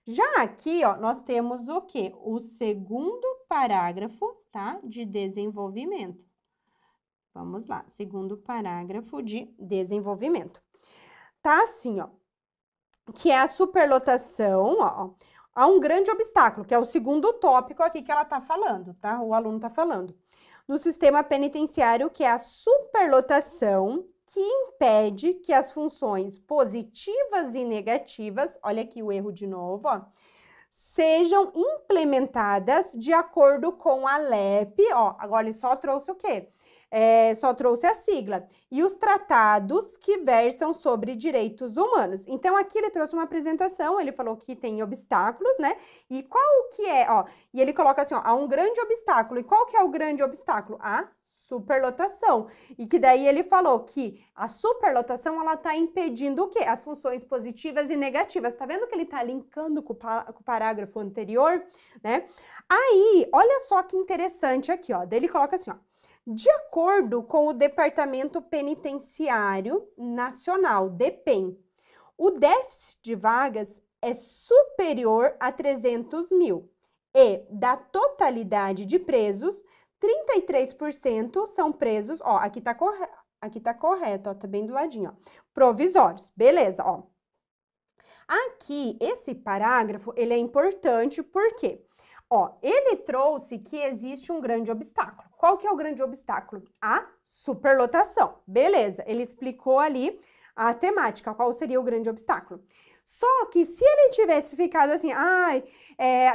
Speaker 2: Já aqui, ó, nós temos o quê? O segundo parágrafo, tá? De desenvolvimento. Vamos lá, segundo parágrafo de desenvolvimento. Tá assim, ó, que é a superlotação, ó. Há um grande obstáculo, que é o segundo tópico aqui que ela tá falando, tá? O aluno tá falando. No sistema penitenciário, que é a superlotação, que impede que as funções positivas e negativas, olha aqui o erro de novo, ó, sejam implementadas de acordo com a LEP, ó, agora ele só trouxe o quê? Só trouxe a sigla, e os tratados que versam sobre direitos humanos. Então, aqui ele trouxe uma apresentação, ele falou que tem obstáculos, né? E qual que é, ó, e ele coloca assim, ó, há um grande obstáculo, e qual que é o grande obstáculo? A superlotação, e que daí ele falou que a superlotação, ela tá impedindo o quê? As funções positivas e negativas, tá vendo que ele tá linkando com o parágrafo anterior, né? Aí, olha só que interessante aqui, ó, daí ele coloca assim, ó, de acordo com o Departamento Penitenciário Nacional, DEPEN, o déficit de vagas é superior a 300 mil e, da totalidade de presos, 33% são presos, ó, aqui tá correto, ó, tá bem do ladinho, ó, provisórios, beleza, ó. Aqui, esse parágrafo, ele é importante, por quê? Ó, ele trouxe que existe um grande obstáculo. Qual que é o grande obstáculo? A superlotação. Beleza, ele explicou ali a temática, qual seria o grande obstáculo. Só que se ele tivesse ficado assim,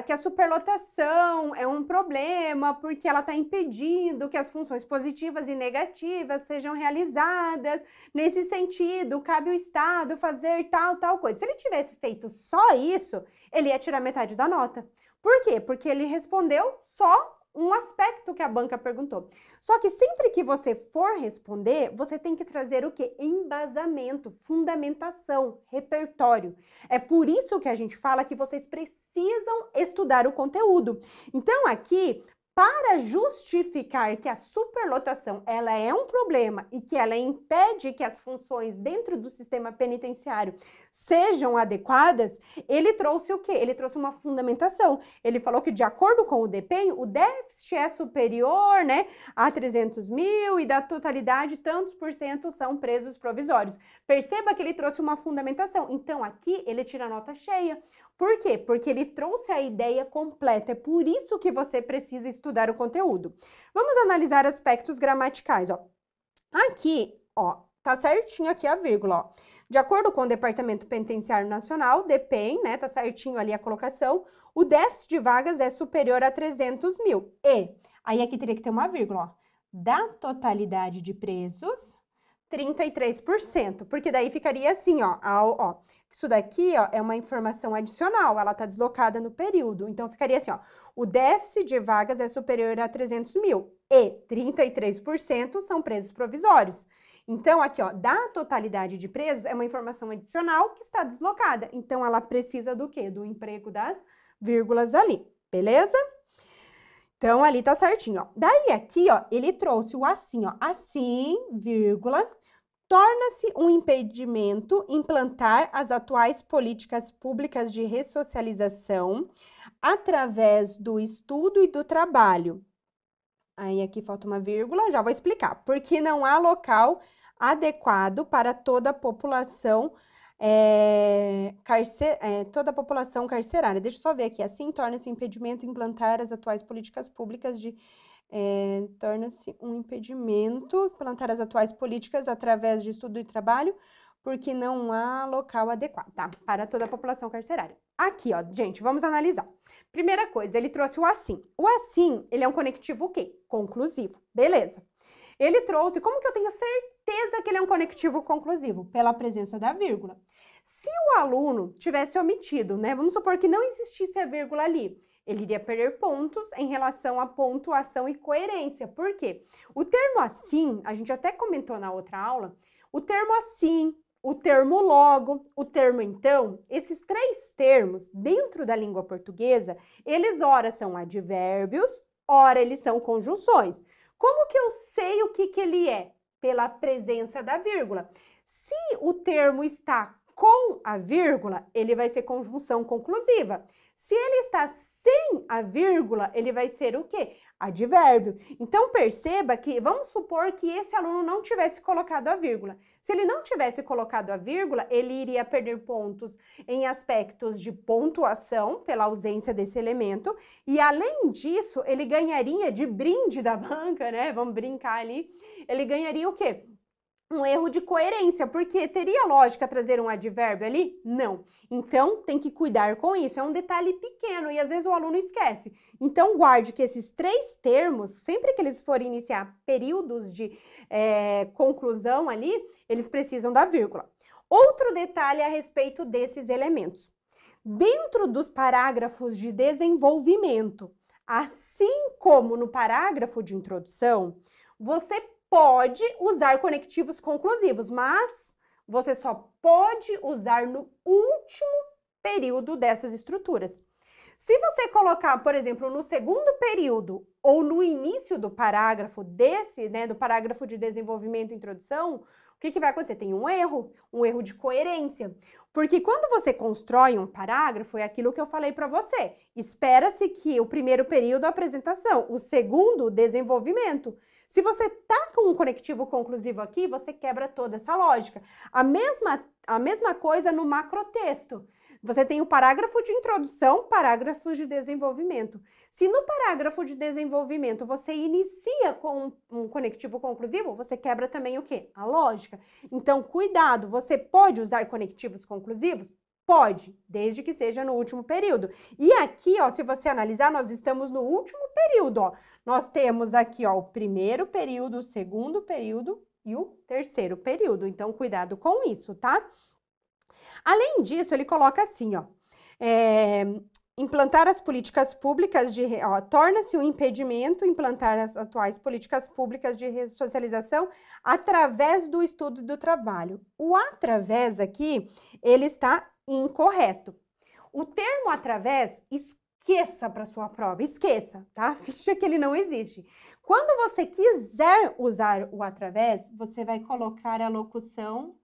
Speaker 2: que a superlotação é um problema porque ela está impedindo que as funções positivas e negativas sejam realizadas, nesse sentido, cabe ao Estado fazer tal coisa. Se ele tivesse feito só isso, ele ia tirar metade da nota. Por quê? Porque ele respondeu só um aspecto que a banca perguntou. Só que sempre que você for responder, você tem que trazer o quê? Embasamento, fundamentação, repertório. É por isso que a gente fala que vocês precisam estudar o conteúdo. Então, aqui, para justificar que a superlotação ela é um problema e que ela impede que as funções dentro do sistema penitenciário sejam adequadas, ele trouxe o quê? Ele trouxe uma fundamentação. Ele falou que, de acordo com o DEPEN, o déficit é superior, né, a 300 mil e da totalidade, tantos por cento são presos provisórios. Perceba que ele trouxe uma fundamentação. Então, aqui, ele tira a nota cheia. Por quê? Porque ele trouxe a ideia completa. É por isso que você precisa estudar o conteúdo. Vamos analisar aspectos gramaticais, ó. Aqui, ó, tá certinho aqui a vírgula, ó. De acordo com o Departamento Penitenciário Nacional, DEPEN, né, tá certinho ali a colocação, o déficit de vagas é superior a 300 mil. E, aí aqui teria que ter uma vírgula, ó. Da totalidade de presos, 33%, porque daí ficaria assim, ó, isso daqui, ó, é uma informação adicional, ela tá deslocada no período, então ficaria assim, ó, o déficit de vagas é superior a 300 mil e 33% são presos provisórios. Então, aqui, ó, da totalidade de presos é uma informação adicional que está deslocada, então ela precisa do quê? Do emprego das vírgulas ali, beleza? Então, ali tá certinho, ó. Daí, aqui, ó, ele trouxe o assim, ó, assim, vírgula, torna-se um impedimento implantar as atuais políticas públicas de ressocialização através do estudo e do trabalho. Aí, aqui falta uma vírgula, já vou explicar. Porque não há local adequado para toda a população carcerária. Deixa eu só ver aqui. Assim, torna-se um impedimento implantar as atuais políticas públicas de... torna-se um impedimento implantar as atuais políticas através de estudo e trabalho, porque não há local adequado, tá? Para toda a população carcerária. Aqui, ó, gente, vamos analisar. Primeira coisa, ele trouxe o assim. O assim, ele é um conectivo o quê? Conclusivo. Beleza. Ele trouxe, como que eu tenho certeza que ele é um conectivo conclusivo? Pela presença da vírgula. Se o aluno tivesse omitido, né? Vamos supor que não existisse a vírgula ali. Ele iria perder pontos em relação à pontuação e coerência. Por quê? O termo assim, a gente até comentou na outra aula, o termo assim, o termo logo, o termo então, esses três termos, dentro da língua portuguesa, eles ora são advérbios, ora eles são conjunções. Como que eu sei o que ele é? Pela presença da vírgula. Se o termo está com a vírgula, ele vai ser conjunção conclusiva. Se ele está sem a vírgula, ele vai ser o quê? Advérbio. Então, perceba que, vamos supor que esse aluno não tivesse colocado a vírgula. Se ele não tivesse colocado a vírgula, ele iria perder pontos em aspectos de pontuação, pela ausência desse elemento, e além disso, ele ganharia de brinde da banca, né? Vamos brincar ali. Ele ganharia o quê? Um erro de coerência, porque teria lógica trazer um advérbio ali? Não. Então, tem que cuidar com isso. É um detalhe pequeno e às vezes o aluno esquece. Então, guarde que esses três termos, sempre que eles forem iniciar períodos de conclusão ali, eles precisam da vírgula. Outro detalhe a respeito desses elementos. Dentro dos parágrafos de desenvolvimento, assim como no parágrafo de introdução, você pode usar conectivos conclusivos, mas você só pode usar no último período dessas estruturas. Se você colocar, por exemplo, no segundo período ou no início do parágrafo desse, né, do parágrafo de desenvolvimento e introdução, o que vai acontecer? Tem um erro de coerência. Porque quando você constrói um parágrafo, é aquilo que eu falei para você. Espera-se que o primeiro período, a apresentação, o segundo, o desenvolvimento. Se você tá com um conectivo conclusivo aqui, você quebra toda essa lógica. A mesma coisa no macrotexto. Você tem o parágrafo de introdução, parágrafos de desenvolvimento. Se no parágrafo de desenvolvimento você inicia com um conectivo conclusivo, você quebra também o quê? A lógica. Então, cuidado, você pode usar conectivos conclusivos? Pode, desde que seja no último período. E aqui, ó, se você analisar, nós estamos no último período, ó. Nós temos aqui, ó, o primeiro período, o segundo período e o terceiro período. Então, cuidado com isso, tá? Além disso, ele coloca assim, ó, implantar as políticas públicas de... Torna-se um impedimento implantar as atuais políticas públicas de ressocialização através do estudo do trabalho. O através aqui, ele está incorreto. O termo através, esqueça para sua prova, esqueça, tá? Ficha que ele não existe. Quando você quiser usar o através, você vai colocar a locução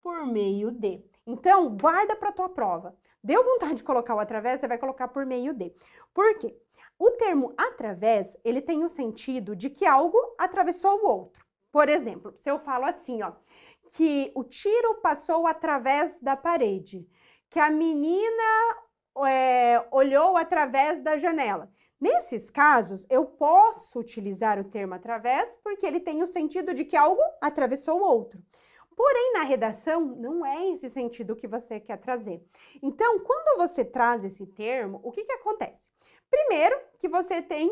Speaker 2: por meio de. Então, guarda para tua prova. Deu vontade de colocar o através, você vai colocar por meio de. Por quê? O termo através, ele tem o sentido de que algo atravessou o outro. Por exemplo, se eu falo assim, ó, que o tiro passou através da parede, que a menina olhou através da janela. Nesses casos, eu posso utilizar o termo através porque ele tem o sentido de que algo atravessou o outro. Porém, na redação, não é esse sentido que você quer trazer. Então, quando você traz esse termo, o que acontece? Primeiro, que você tem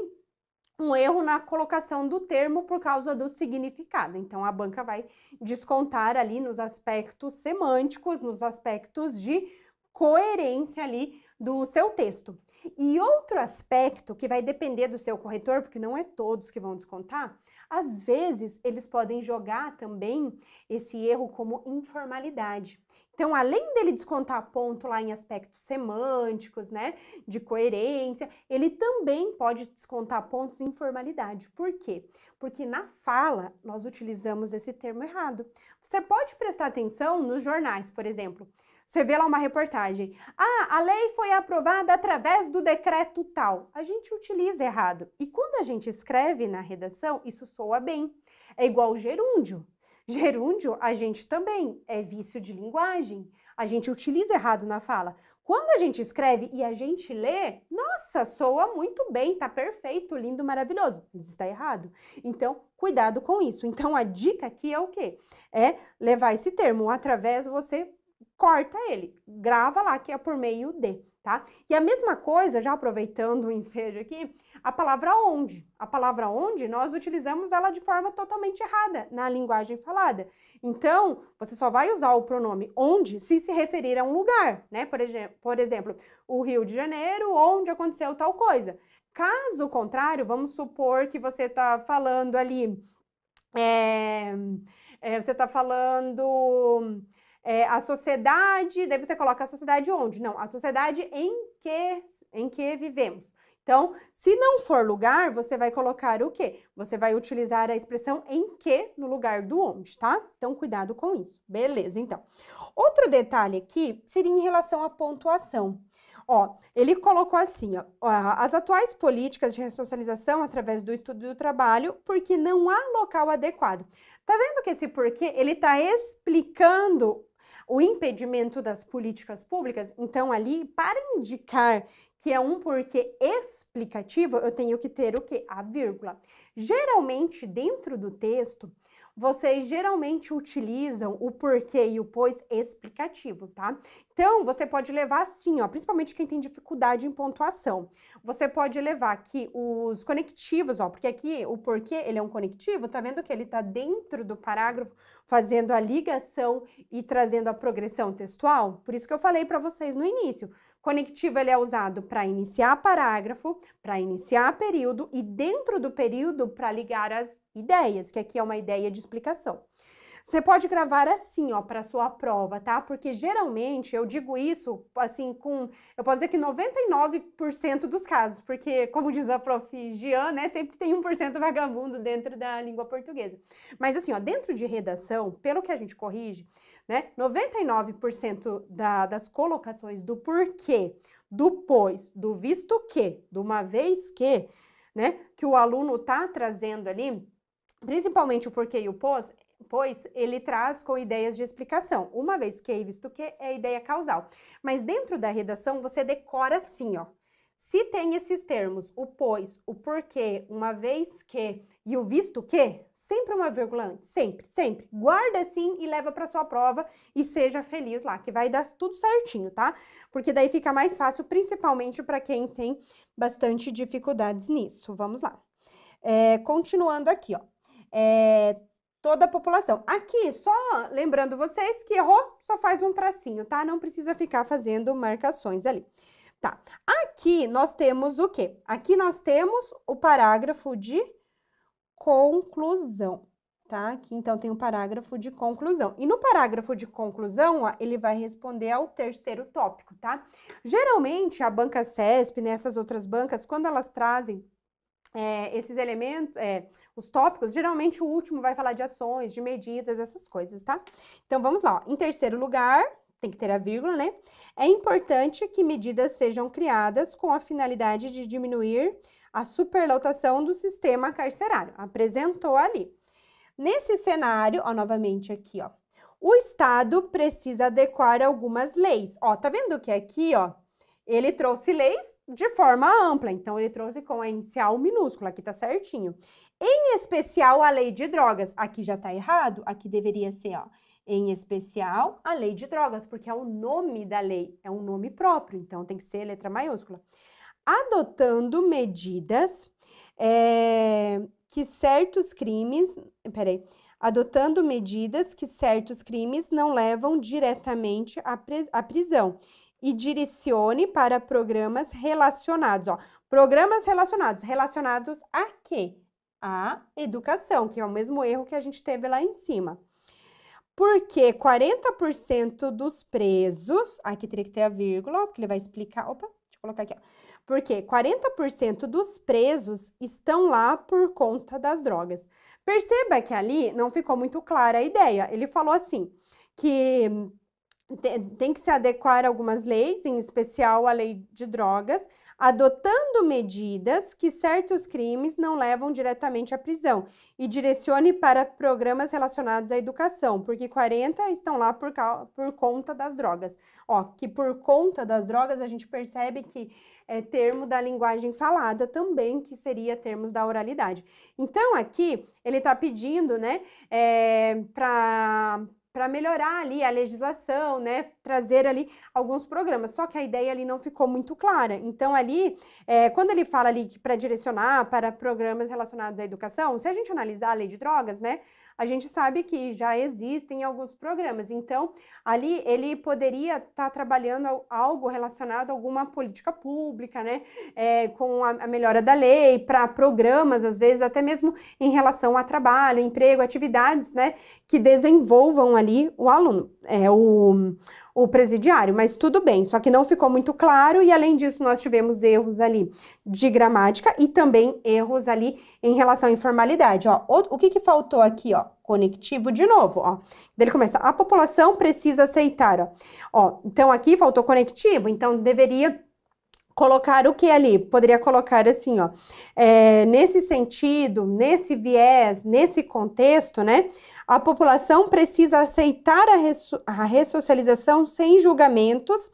Speaker 2: um erro na colocação do termo por causa do significado. Então, a banca vai descontar ali nos aspectos semânticos, nos aspectos de coerência ali do seu texto. E outro aspecto que vai depender do seu corretor, porque não é todos que vão descontar, às vezes eles podem jogar também esse erro como informalidade. Então, além dele descontar ponto lá em aspectos semânticos, né, de coerência, ele também pode descontar pontos em informalidade. Por quê? Porque na fala nós utilizamos esse termo errado. Você pode prestar atenção nos jornais, por exemplo. Você vê lá uma reportagem. A lei foi aprovada através do decreto tal. A gente utiliza errado. E quando a gente escreve na redação, isso soa bem. É igual gerúndio. Gerúndio, a gente também é vício de linguagem. A gente utiliza errado na fala. Quando a gente escreve e a gente lê, nossa, soa muito bem, tá perfeito, lindo, maravilhoso. Mas está errado. Então, cuidado com isso. Então, a dica aqui é o quê? É levar esse termo através, você corta ele, grava lá que é por meio de, tá? E a mesma coisa, já aproveitando o ensejo aqui, a palavra onde. A palavra onde, nós utilizamos ela de forma totalmente errada na linguagem falada. Então, você só vai usar o pronome onde se referir a um lugar, né? Por exemplo, o Rio de Janeiro, onde aconteceu tal coisa. Caso contrário, vamos supor que você está falando ali, você está falando... a sociedade, daí você coloca a sociedade onde? Não, a sociedade em que vivemos. Então, se não for lugar, você vai colocar o quê? Você vai utilizar a expressão em que no lugar do onde, tá? Então, cuidado com isso. Beleza, então. Outro detalhe aqui seria em relação à pontuação. Ó, ele colocou assim, ó, as atuais políticas de ressocialização através do estudo do trabalho, porque não há local adequado. Tá vendo que esse porquê, ele tá explicando o impedimento das políticas públicas? Então, ali, para indicar que é um porquê explicativo, eu tenho que ter o quê? A vírgula. Geralmente, dentro do texto, vocês geralmente utilizam o porquê e o pois explicativo, tá? Então, você pode levar assim, ó, principalmente quem tem dificuldade em pontuação. Você pode levar aqui os conectivos, ó, porque aqui o porquê, ele é um conectivo, tá vendo que ele tá dentro do parágrafo, fazendo a ligação e trazendo a progressão textual? Por isso que eu falei para vocês no início. Conectivo, ele é usado para iniciar parágrafo, para iniciar período e dentro do período para ligar as ideias, que aqui é uma ideia de explicação. Você pode gravar assim, ó, para sua prova, tá? Porque geralmente eu digo isso, assim, eu posso dizer que 99% dos casos, porque, como diz a prof. Gian, né, sempre tem 1% vagabundo dentro da língua portuguesa. Mas assim, ó, dentro de redação, pelo que a gente corrige, né, 99% das colocações do porquê, do pois, do visto que, de uma vez que, né, que o aluno tá trazendo ali, principalmente o porquê e o pois, ele traz com ideias de explicação. Uma vez que, visto que, é a ideia causal. Mas dentro da redação, você decora assim, ó. Se tem esses termos, o pois, o porquê, uma vez que e o visto que, sempre uma vírgula antes, sempre, sempre. Guarda assim e leva para sua prova e seja feliz lá, que vai dar tudo certinho, tá? Porque daí fica mais fácil, principalmente para quem tem bastante dificuldades nisso. Vamos lá. Continuando aqui, ó. Toda a população. Aqui, só lembrando vocês que errou, só faz um tracinho, tá? Não precisa ficar fazendo marcações ali. Tá. Aqui nós temos o quê? Aqui nós temos o parágrafo de conclusão, tá? Aqui, então, tem um parágrafo de conclusão. E no parágrafo de conclusão, ó, ele vai responder ao terceiro tópico, tá? Geralmente, a banca CESP, né, essas outras bancas, quando elas trazem esses elementos, os tópicos, geralmente o último vai falar de ações, de medidas, essas coisas, tá? Então, vamos lá, ó. Em terceiro lugar, tem que ter a vírgula, né? É importante que medidas sejam criadas com a finalidade de diminuir a superlotação do sistema carcerário. Apresentou ali. Nesse cenário, ó, novamente aqui, ó, o Estado precisa adequar algumas leis. Ó, tá vendo que aqui, ó, ele trouxe leis de forma ampla, então ele trouxe com a inicial minúscula, aqui tá certinho. Em especial a lei de drogas, aqui já tá errado, aqui deveria ser, ó, em especial a lei de drogas, porque é o nome da lei, é um nome próprio, então tem que ser letra maiúscula. Adotando medidas que certos crimes, adotando medidas que certos crimes não levam diretamente à prisão e direcione para programas relacionados, ó, programas relacionados a quê? A educação, que é o mesmo erro que a gente teve lá em cima. Porque 40% dos presos, aqui teria que ter a vírgula, porque ele vai explicar, opa, deixa eu colocar aqui, ó. Porque 40% dos presos estão lá por conta das drogas. Perceba que ali não ficou muito clara a ideia. Ele falou assim, que tem que se adequar a algumas leis, em especial a lei de drogas, adotando medidas que certos crimes não levam diretamente à prisão e direcione para programas relacionados à educação, porque 40 estão lá por conta das drogas. Ó, que por conta das drogas a gente percebe que é termo da linguagem falada também, que seria termos da oralidade. Então, aqui, ele está pedindo, né, para melhorar ali a legislação, né, trazer ali alguns programas, só que a ideia ali não ficou muito clara. Então, ali, quando ele fala ali que para direcionar para programas relacionados à educação, se a gente analisar a lei de drogas, né, a gente sabe que já existem alguns programas. Então, ali ele poderia estar trabalhando algo relacionado a alguma política pública, né, com a melhora da lei, para programas, às vezes, até mesmo em relação a trabalho, emprego, atividades, né, que desenvolvam ali o aluno, o presidiário, mas tudo bem, só que não ficou muito claro e, além disso, nós tivemos erros ali de gramática e também erros ali em relação à informalidade, ó. O que faltou aqui, ó? Conectivo de novo, ó. Ele começa, a população precisa aceitar, ó. Então, aqui faltou conectivo, então deveria colocar o que ali? Poderia colocar assim, ó, nesse sentido, nesse viés, nesse contexto, né? A população precisa aceitar a ressocialização sem julgamentos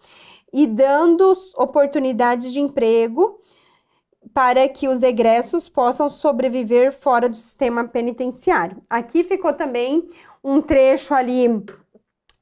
Speaker 2: e dando oportunidades de emprego para que os egressos possam sobreviver fora do sistema penitenciário. Aqui ficou também um trecho ali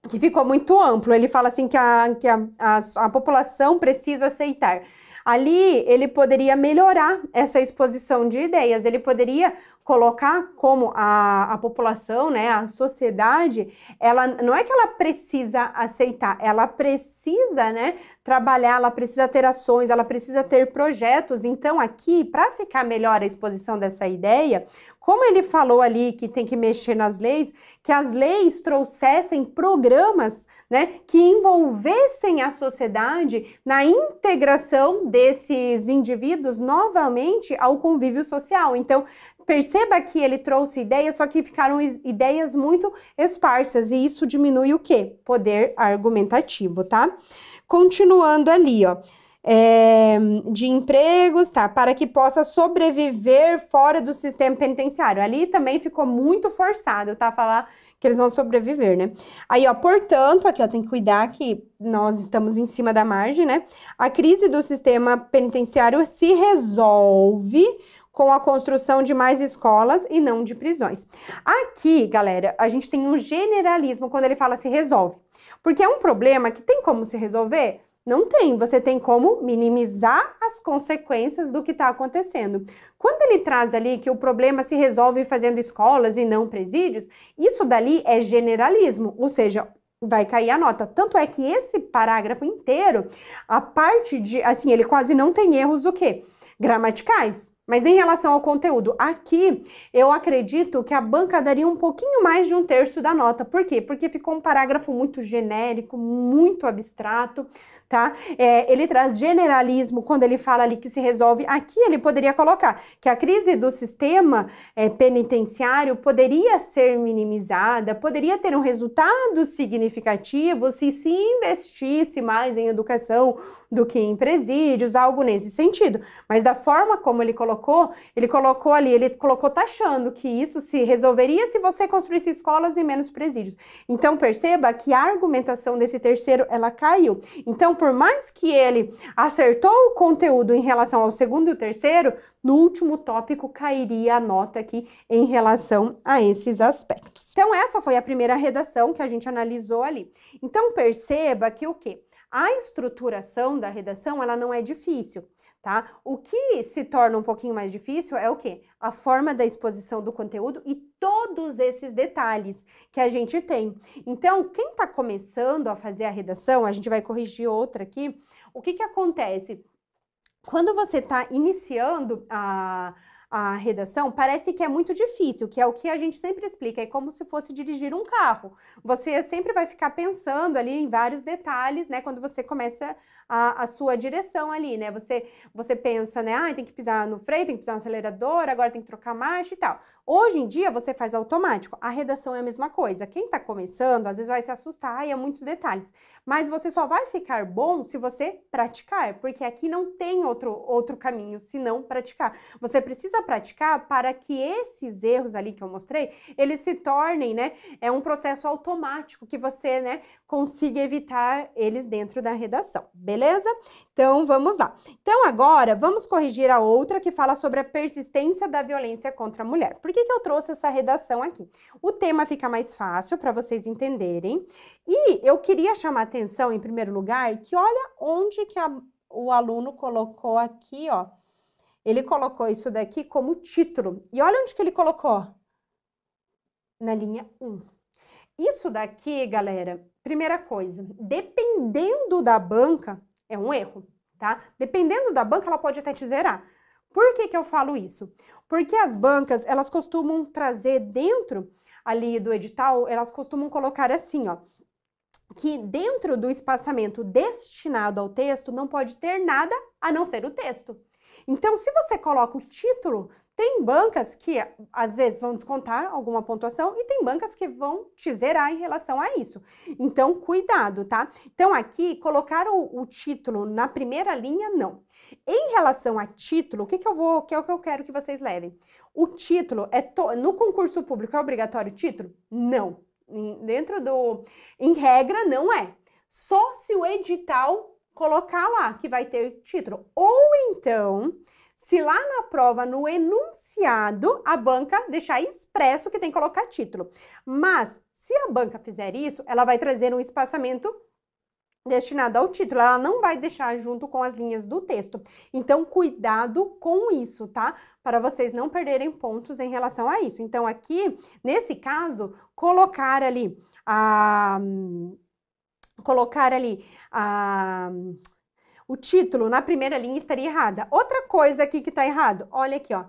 Speaker 2: que ficou muito amplo. Ele fala assim que a população precisa aceitar. Ali, ele poderia melhorar essa exposição de ideias, ele poderia colocar como a população, né, a sociedade, ela não é que ela precisa aceitar, ela precisa, né, trabalhar, ela precisa ter ações, ela precisa ter projetos. Então, aqui, para ficar melhor a exposição dessa ideia, como ele falou ali que tem que mexer nas leis, que as leis trouxessem programas, né, que envolvessem a sociedade na integração desses indivíduos novamente ao convívio social. Então, perceba que ele trouxe ideias, só que ficaram ideias muito esparsas, e isso diminui o quê? Poder argumentativo, tá? Continuando ali, ó. De empregos, tá? Para que possa sobreviver fora do sistema penitenciário. Ali também ficou muito forçado, tá? Falar que eles vão sobreviver, né? Aí, ó, portanto, aqui, ó, tem que cuidar que nós estamos em cima da margem, né? A crise do sistema penitenciário se resolve com a construção de mais escolas e não de prisões. Aqui, galera, a gente tem um generalismo quando ele fala se resolve. Porque é um problema que tem como se resolver? Não tem, você tem como minimizar as consequências do que está acontecendo. Quando ele traz ali que o problema se resolve fazendo escolas e não presídios, isso dali é generalismo, ou seja, vai cair a nota. Tanto é que esse parágrafo inteiro, a parte de, assim, ele quase não tem erros o quê? Gramaticais. Mas em relação ao conteúdo, aqui eu acredito que a banca daria um pouquinho mais de 1/3 da nota. Por quê? Porque ficou um parágrafo muito genérico, muito abstrato, tá? Ele traz generalismo quando ele fala ali que se resolve. Aqui ele poderia colocar que a crise do sistema penitenciário poderia ser minimizada, poderia ter um resultado significativo se investisse mais em educação do que em presídios, algo nesse sentido. Mas da forma como ele colocou ali, ele colocou taxando que isso se resolveria se você construísse escolas e menos presídios. Então, perceba que a argumentação desse terceiro, ela caiu. Então, por mais que ele acertou o conteúdo em relação ao segundo e o terceiro, no último tópico cairia a nota aqui em relação a esses aspectos. Então, essa foi a primeira redação que a gente analisou ali. Então, perceba que o quê? A estruturação da redação, ela não é difícil, tá? O que se torna um pouquinho mais difícil é o quê? A forma da exposição do conteúdo e todos esses detalhes que a gente tem. Então, quem está começando a fazer a redação, a gente vai corrigir outra aqui, o que acontece? Quando você está iniciando a redação, parece que é muito difícil, que é o que a gente sempre explica, é como se fosse dirigir um carro. Você sempre vai ficar pensando ali em vários detalhes, né, quando você começa a sua direção ali, né, você pensa, né, tem que pisar no freio, tem que pisar no acelerador, agora tem que trocar marcha e tal. Hoje em dia, você faz automático, a redação é a mesma coisa. Quem tá começando, às vezes vai se assustar, é muitos detalhes, mas você só vai ficar bom se você praticar, porque aqui não tem outro caminho, senão praticar. Você precisa praticar para que esses erros ali que eu mostrei, eles se tornem, né, um processo automático que você, né, consiga evitar eles dentro da redação, beleza? Então, vamos lá. Então, agora, vamos corrigir a outra que fala sobre a persistência da violência contra a mulher. Por que eu trouxe essa redação aqui? O tema fica mais fácil para vocês entenderem e eu queria chamar a atenção, em primeiro lugar, que olha onde que o aluno colocou aqui, ó. Ele colocou isso daqui como título. E olha onde que ele colocou. Na linha 1. Isso daqui, galera, primeira coisa, dependendo da banca, é um erro, tá? Dependendo da banca, ela pode até te zerar. Por que eu falo isso? Porque as bancas, elas costumam trazer dentro ali do edital, elas costumam colocar assim, ó, que dentro do espaçamento destinado ao texto não pode ter nada a não ser o texto. Então, se você coloca o título, tem bancas que às vezes vão descontar alguma pontuação e tem bancas que vão te zerar em relação a isso. Então, cuidado, tá? Então, aqui, colocar o título na primeira linha, não. Em relação a título, o que eu quero que vocês levem? O título, no concurso público, é obrigatório o título? Não. Em regra, não é. Só se o edital colocar lá que vai ter título. Ou então, se lá na prova, no enunciado, a banca deixar expresso que tem que colocar título. Mas, se a banca fizer isso, ela vai trazer um espaçamento destinado ao título. Ela não vai deixar junto com as linhas do texto. Então, cuidado com isso, tá? Para vocês não perderem pontos em relação a isso. Então, aqui, nesse caso, colocar ali o título na primeira linha estaria errada. Outra coisa aqui que está errado, olha aqui, ó,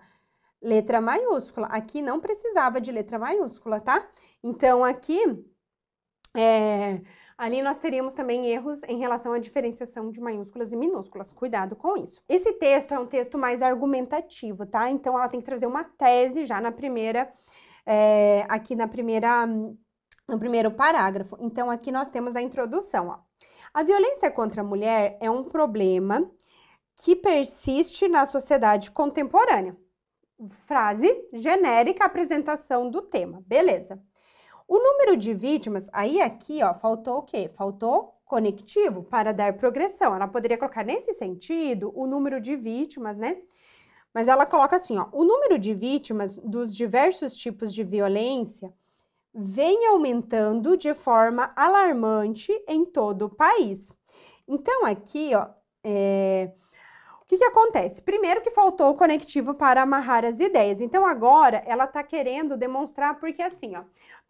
Speaker 2: letra maiúscula. Aqui não precisava de letra maiúscula, tá? Então, aqui, ali nós teríamos também erros em relação à diferenciação de maiúsculas e minúsculas. Cuidado com isso. Esse texto é um texto mais argumentativo, tá? Então, ela tem que trazer uma tese já na primeira, no primeiro parágrafo. Então, aqui nós temos a introdução, ó. A violência contra a mulher é um problema que persiste na sociedade contemporânea. Frase genérica, apresentação do tema. Beleza. O número de vítimas, aí aqui, ó, faltou o quê? Faltou conectivo para dar progressão. Ela poderia colocar nesse sentido o número de vítimas, né? Mas ela coloca assim, ó, o número de vítimas dos diversos tipos de violência vem aumentando de forma alarmante em todo o país. Então, aqui, ó, o que acontece? Primeiro que faltou o conectivo para amarrar as ideias. Então, agora, ela está querendo demonstrar, porque assim, ó,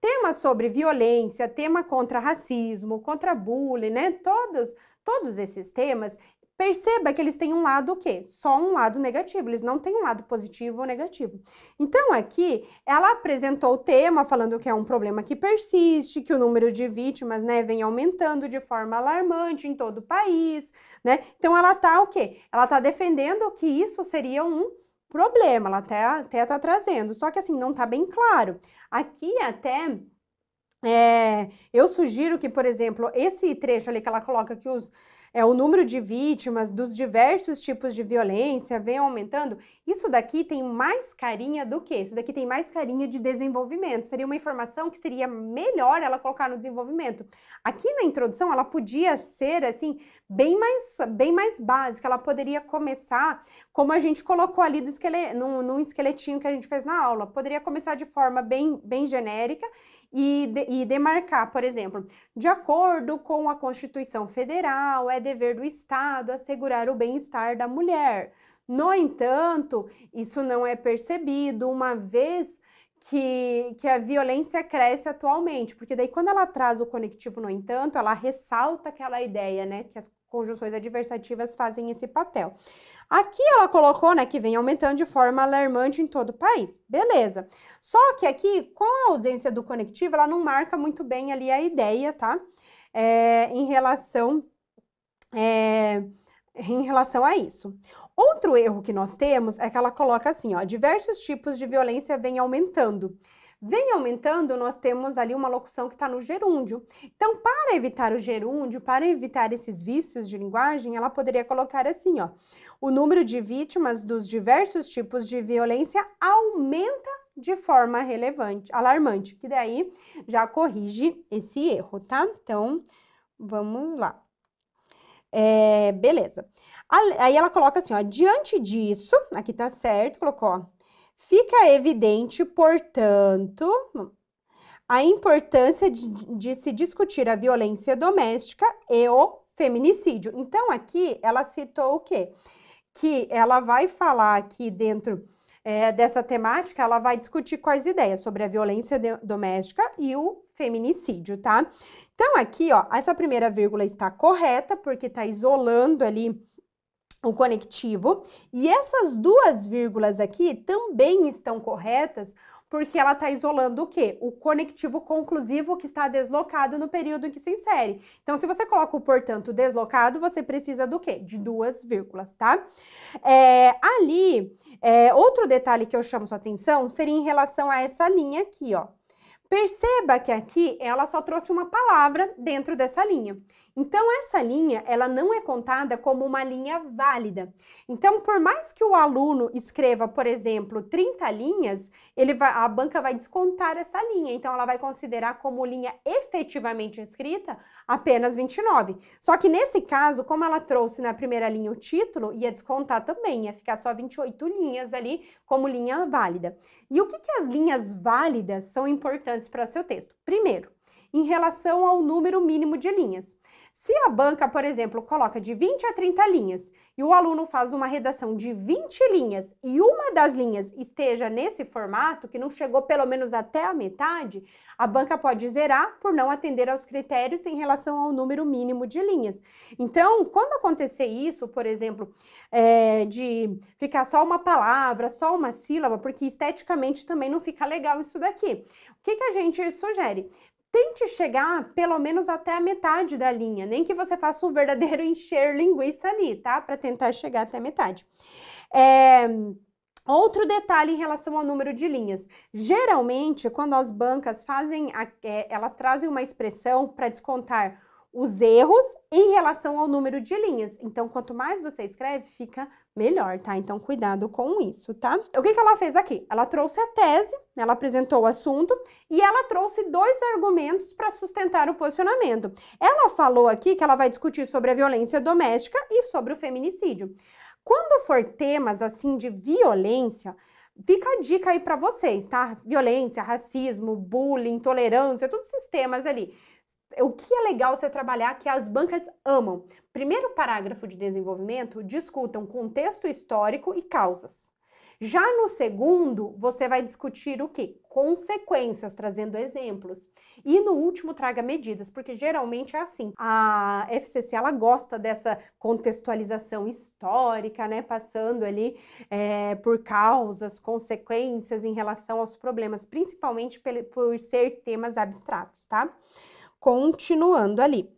Speaker 2: temas sobre violência, tema contra racismo, contra bullying, né? Todos esses temas, perceba que eles têm um lado o quê? Só um lado negativo, eles não têm um lado positivo ou negativo. Então, aqui, ela apresentou o tema falando que é um problema que persiste, que o número de vítimas, né, vem aumentando de forma alarmante em todo o país, né? Então, ela tá o quê? Ela tá defendendo que isso seria um problema, ela até tá trazendo, só que assim, não tá bem claro. Aqui até... eu sugiro que, por exemplo, esse trecho ali que ela coloca que o número de vítimas dos diversos tipos de violência vem aumentando, isso daqui tem mais carinha do que? Isso daqui tem mais carinha de desenvolvimento. Seria uma informação que seria melhor ela colocar no desenvolvimento. Aqui na introdução, ela podia ser, assim, bem mais básica. Ela poderia começar, como a gente colocou ali no esqueletinho que a gente fez na aula. Poderia começar de forma bem genérica e demarcar, por exemplo, de acordo com a Constituição Federal, é dever do Estado assegurar o bem-estar da mulher. No entanto, isso não é percebido, uma vez que a violência cresce atualmente, porque daí quando ela traz o conectivo no entanto, ela ressalta aquela ideia, né, que as conjunções adversativas fazem esse papel. Aqui ela colocou, né, que vem aumentando de forma alarmante em todo o país. Beleza. Só que aqui, com a ausência do conectivo, ela não marca muito bem ali a ideia, tá? Em relação a isso. Outro erro que nós temos é que ela coloca assim, ó, diversos tipos de violência vêm aumentando. Vem aumentando, nós temos ali uma locução que está no gerúndio. Então, para evitar o gerúndio, para evitar esses vícios de linguagem, ela poderia colocar assim, ó, o número de vítimas dos diversos tipos de violência aumenta de forma alarmante, que daí já corrige esse erro, tá? Então, vamos lá. Beleza. Aí ela coloca assim, ó, diante disso, aqui tá certo, colocou, ó, fica evidente, portanto, a importância de se discutir a violência doméstica e o feminicídio. Então, aqui, ela citou o quê? Que ela vai falar aqui dentro dessa temática, ela vai discutir quais ideias sobre a violência doméstica e o feminicídio, tá? Então, aqui, ó, essa primeira vírgula está correta, porque tá isolando ali o conectivo, e essas duas vírgulas aqui também estão corretas, porque ela está isolando o quê? O conectivo conclusivo que está deslocado no período em que se insere. Então, se você coloca o portanto deslocado, você precisa do quê? De duas vírgulas, tá? Outro detalhe que eu chamo sua atenção seria em relação a essa linha aqui, ó. Perceba que aqui ela só trouxe uma palavra dentro dessa linha. Então, essa linha, ela não é contada como uma linha válida. Então, por mais que o aluno escreva, por exemplo, 30 linhas, a banca vai descontar essa linha. Então, ela vai considerar como linha efetivamente escrita apenas 29. Só que nesse caso, como ela trouxe na primeira linha o título, ia descontar também, ia ficar só 28 linhas ali como linha válida. E o que as linhas válidas são importantes para o seu texto? Primeiro, em relação ao número mínimo de linhas. Se a banca, por exemplo, coloca de 20 a 30 linhas e o aluno faz uma redação de 20 linhas e uma das linhas esteja nesse formato, que não chegou pelo menos até a metade, a banca pode zerar por não atender aos critérios em relação ao número mínimo de linhas. Então, quando acontecer isso, por exemplo, de ficar só uma palavra, só uma sílaba, porque esteticamente também não fica legal isso daqui, o que a gente sugere? Tente chegar pelo menos até a metade da linha, nem que você faça um verdadeiro encher linguiça ali, tá? Para tentar chegar até a metade. Outro detalhe em relação ao número de linhas. Geralmente, quando as bancas fazem, elas trazem uma expressão para descontar os erros em relação ao número de linhas. Então, quanto mais você escreve, fica melhor, tá? Então, cuidado com isso, tá? O que ela fez aqui? Ela trouxe a tese, ela apresentou o assunto e ela trouxe 2 argumentos para sustentar o posicionamento. Ela falou aqui que ela vai discutir sobre a violência doméstica e sobre o feminicídio. Quando for temas, assim, de violência, fica a dica aí para vocês, tá? Violência, racismo, bullying, intolerância, todos esses temas ali. O que é legal você trabalhar que as bancas amam. Primeiro parágrafo de desenvolvimento, discutam contexto histórico e causas. Já no segundo, você vai discutir o quê? Consequências, trazendo exemplos. E no último, traga medidas, porque geralmente é assim. A FCC, ela gosta dessa contextualização histórica, né? Passando ali por causas, consequências em relação aos problemas, principalmente por ser temas abstratos, tá? Continuando ali.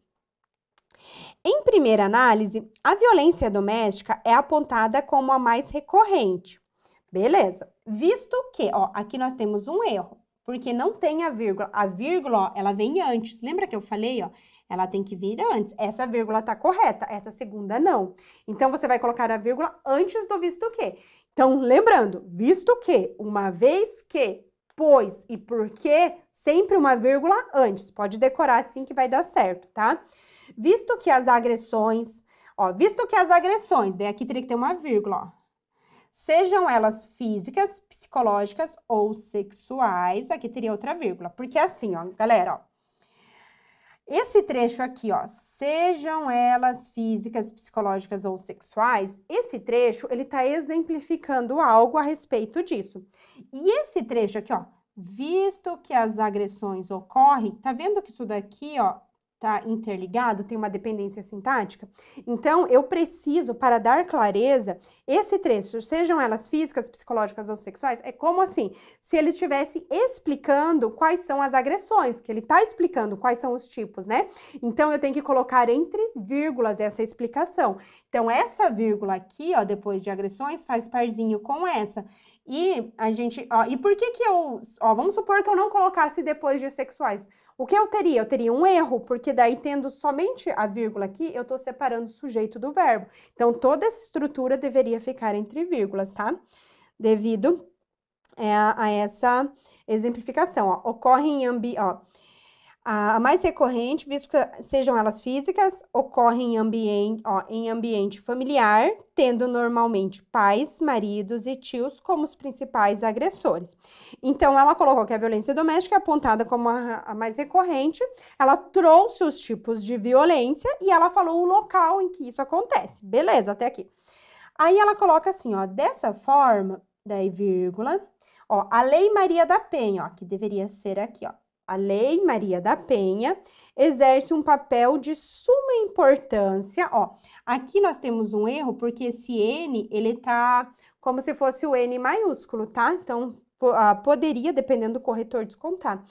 Speaker 2: Em primeira análise, a violência doméstica é apontada como a mais recorrente. Beleza. Visto que, ó, aqui nós temos um erro, porque não tem a vírgula. A vírgula, ó, ela vem antes. Lembra que eu falei, ó? Ela tem que vir antes. Essa vírgula tá correta, essa segunda não. Então, você vai colocar a vírgula antes do visto que. Então, lembrando, visto que, uma vez que, pois e porque, sempre uma vírgula antes. Pode decorar assim que vai dar certo, tá? Visto que as agressões, daí aqui teria que ter uma vírgula, ó. Sejam elas físicas, psicológicas ou sexuais, aqui teria outra vírgula. Porque assim, ó, galera, ó. Esse trecho aqui, ó, sejam elas físicas, psicológicas ou sexuais, esse trecho, ele tá exemplificando algo a respeito disso. E esse trecho aqui, ó, visto que as agressões ocorrem, tá vendo que isso daqui, ó, tá interligado, tem uma dependência sintática? Então, eu preciso, para dar clareza, esse trecho, sejam elas físicas, psicológicas ou sexuais, é como assim, se ele estivesse explicando quais são as agressões, que ele tá explicando quais são os tipos, né? Então, eu tenho que colocar entre vírgulas essa explicação. Então, essa vírgula aqui, ó, depois de agressões, faz parzinho com essa. E a gente, ó, e por que ó, vamos supor que eu não colocasse depois de sexuais. O que eu teria? Eu teria um erro, porque daí tendo somente a vírgula aqui, eu tô separando o sujeito do verbo. Então, toda essa estrutura deveria ficar entre vírgulas, tá? Devido a essa exemplificação, ó. Ocorre em a mais recorrente, visto que sejam elas físicas, ocorre em ambiente familiar, tendo normalmente pais, maridos e tios como os principais agressores. Então, ela colocou que a violência doméstica é apontada como a mais recorrente, ela trouxe os tipos de violência e ela falou o local em que isso acontece. Beleza, até aqui. Aí, ela coloca assim, ó, dessa forma, daí vírgula, ó, a Lei Maria da Penha, ó, que deveria ser aqui, ó. A Lei Maria da Penha exerce um papel de suma importância, ó. Aqui nós temos um erro, porque esse N, ele tá como se fosse o N maiúsculo, tá? Então, poderia, dependendo do corretor, descontar.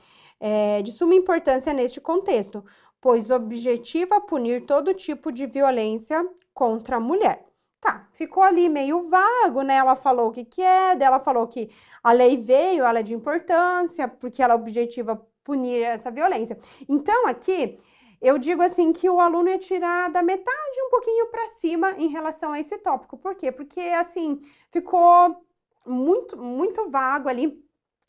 Speaker 2: De suma importância neste contexto, pois objetiva punir todo tipo de violência contra a mulher. Tá, ficou ali meio vago, né? Ela falou o que é, daí ela falou que a lei veio, ela é de importância, porque ela objetiva punir essa violência. Então, aqui, eu digo assim que o aluno ia tirar da metade um pouquinho para cima em relação a esse tópico. Por quê? Porque, assim, ficou muito vago ali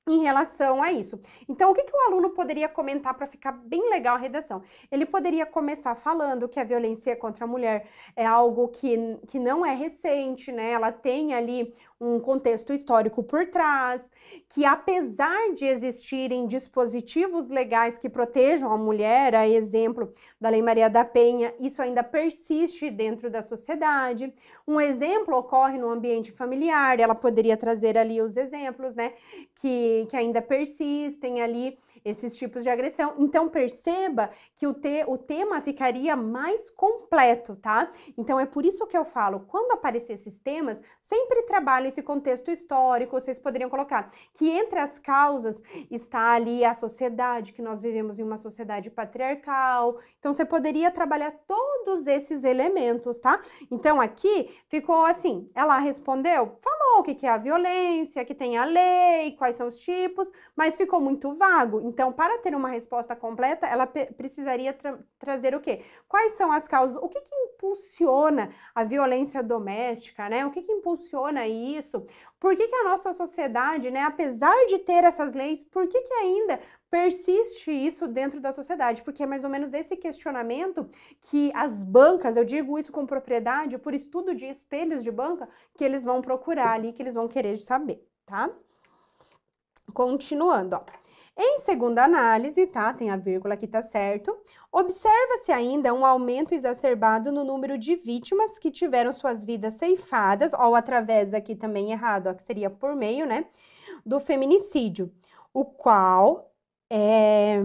Speaker 2: em relação a isso. Então, o que o aluno poderia comentar para ficar bem legal a redação? Ele poderia começar falando que a violência contra a mulher é algo que não é recente, né? Ela tem ali um contexto histórico por trás, que apesar de existirem dispositivos legais que protejam a mulher, a exemplo da Lei Maria da Penha, isso ainda persiste dentro da sociedade. Um exemplo ocorre no ambiente familiar, ela poderia trazer ali os exemplos, né? Que ainda persistem ali esses tipos de agressão. Então, perceba que o tema ficaria mais completo, tá? Então, é por isso que eu falo, quando aparecer esses temas, sempre trabalho esse contexto histórico, vocês poderiam colocar que entre as causas está ali a sociedade, que nós vivemos em uma sociedade patriarcal. Então, você poderia trabalhar todos esses elementos, tá? Então, aqui ficou assim, ela respondeu, falou o que é a violência, que tem a lei, quais são os tipos, mas ficou muito vago. Então, para ter uma resposta completa, ela precisaria trazer o quê? Quais são as causas? O que impulsiona a violência doméstica, né? O que impulsiona isso? Por que a nossa sociedade, né, apesar de ter essas leis, por que ainda persiste isso dentro da sociedade? Porque é mais ou menos esse questionamento que as bancas, eu digo isso com propriedade, por estudo de espelhos de banca, que eles vão procurar ali, que eles vão querer saber, tá? Continuando, ó. Em segunda análise, tá? Tem a vírgula aqui, tá certo. Observa-se ainda um aumento exacerbado no número de vítimas que tiveram suas vidas ceifadas, ou através aqui também errado, ó, que seria por meio, né, do feminicídio, o qual é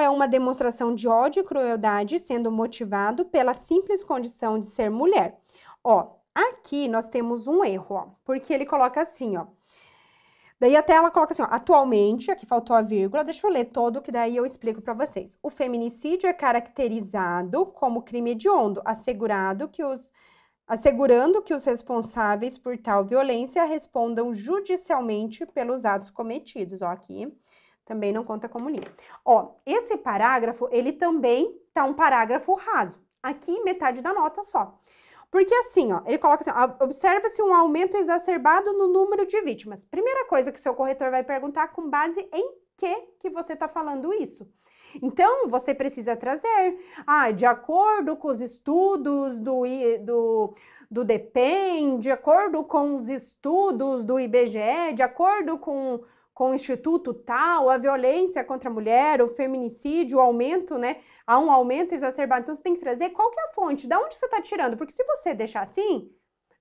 Speaker 2: uma demonstração de ódio e crueldade sendo motivado pela simples condição de ser mulher. Ó, aqui nós temos um erro, ó, porque ele coloca assim, ó. Daí até ela coloca assim, ó, atualmente, aqui faltou a vírgula, deixa eu ler todo, que daí eu explico para vocês. O feminicídio é caracterizado como crime hediondo, assegurando que os responsáveis por tal violência respondam judicialmente pelos atos cometidos. Ó, aqui também não conta como linha. Ó, esse parágrafo, ele também tá um parágrafo raso. Aqui, metade da nota só. Porque assim, ó, ele coloca assim, observa-se um aumento exacerbado no número de vítimas. Primeira coisa que o seu corretor vai perguntar, com base em que você está falando isso? Então, você precisa trazer, de acordo com os estudos do DEPEN, de acordo com os estudos do IBGE, de acordo com o instituto tal, a violência contra a mulher, o feminicídio, o aumento, né? Há um aumento exacerbado. Então, você tem que trazer qual que é a fonte, da onde você está tirando? Porque se você deixar assim,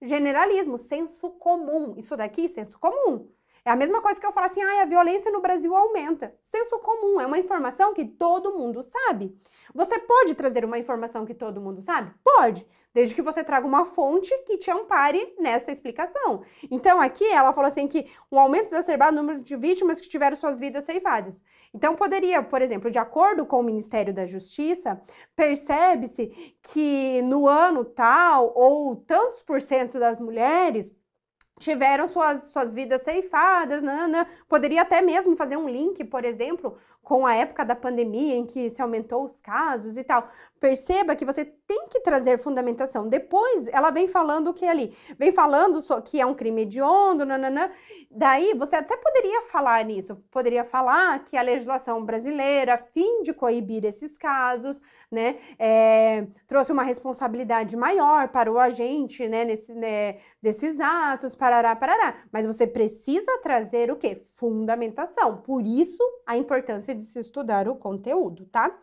Speaker 2: generalismo, senso comum. Isso daqui, senso comum. É a mesma coisa que eu falar assim, a violência no Brasil aumenta. Senso comum, é uma informação que todo mundo sabe. Você pode trazer uma informação que todo mundo sabe? Pode, desde que você traga uma fonte que te ampare nessa explicação. Então, aqui ela falou assim que um aumento exacerbado no número de vítimas que tiveram suas vidas ceifadas. Então, poderia, por exemplo, de acordo com o Ministério da Justiça, percebe-se que no ano tal, ou tantos por cento das mulheres tiveram suas vidas ceifadas, poderia até mesmo fazer um link, por exemplo, com a época da pandemia, em que se aumentou os casos e tal. Perceba que você tem que trazer fundamentação. Depois, ela vem falando o que ali? Vem falando que é um crime hediondo, Daí, você até poderia falar nisso. Poderia falar que a legislação brasileira, a fim de coibir esses casos, né, trouxe uma responsabilidade maior para o agente, né, desses atos, parará. Mas você precisa trazer o quê? Fundamentação. Por isso, a importância de se estudar o conteúdo, tá?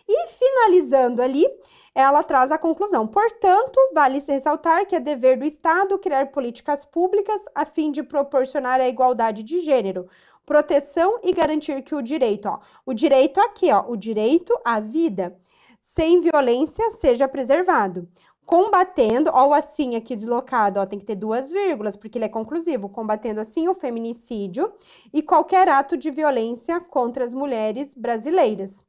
Speaker 2: E finalizando ali, ela traz a conclusão. Portanto, vale-se ressaltar que é dever do Estado criar políticas públicas a fim de proporcionar a igualdade de gênero, proteção e garantir que o direito, o direito aqui, o direito à vida, sem violência, seja preservado. Combatendo, o assim aqui deslocado, tem que ter 2 vírgulas, porque ele é conclusivo, combatendo assim o feminicídio e qualquer ato de violência contra as mulheres brasileiras.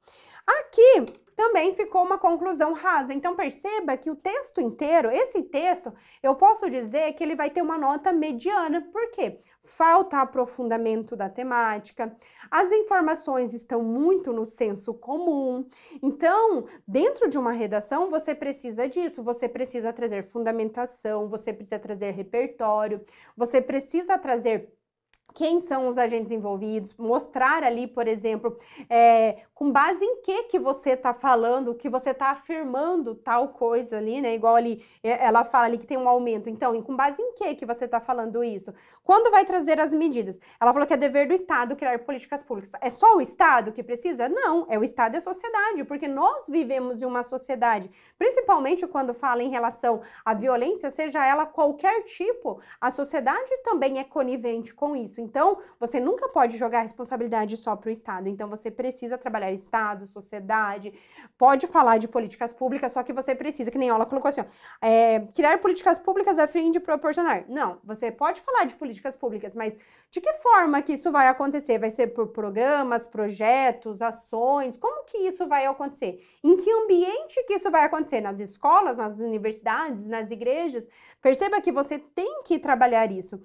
Speaker 2: Aqui também ficou uma conclusão rasa, então perceba que o texto inteiro, esse texto, eu posso dizer que ele vai ter uma nota mediana, por quê? Falta aprofundamento da temática, as informações estão muito no senso comum, então, dentro de uma redação, você precisa disso, você precisa trazer fundamentação, você precisa trazer repertório, você precisa trazer quem são os agentes envolvidos, mostrar ali, por exemplo, com base em que você está falando, que você está afirmando tal coisa ali, né? Igual ali, ela fala ali que tem um aumento. Então, com base em que você está falando isso? Quando vai trazer as medidas? Ela falou que é dever do Estado criar políticas públicas. É só o Estado que precisa? Não, é o Estado e a sociedade, porque nós vivemos em uma sociedade, principalmente quando fala em relação à violência, seja ela qualquer tipo, a sociedade também é conivente com isso. Então, você nunca pode jogar a responsabilidade só para o Estado. Então, você precisa trabalhar Estado, sociedade, pode falar de políticas públicas, só que você precisa, que nem ela colocou assim, criar políticas públicas a fim de proporcionar. Não, você pode falar de políticas públicas, mas de que forma que isso vai acontecer? Vai ser por programas, projetos, ações? Como que isso vai acontecer? Em que ambiente que isso vai acontecer? Nas escolas, nas universidades, nas igrejas? Perceba que você tem que trabalhar isso.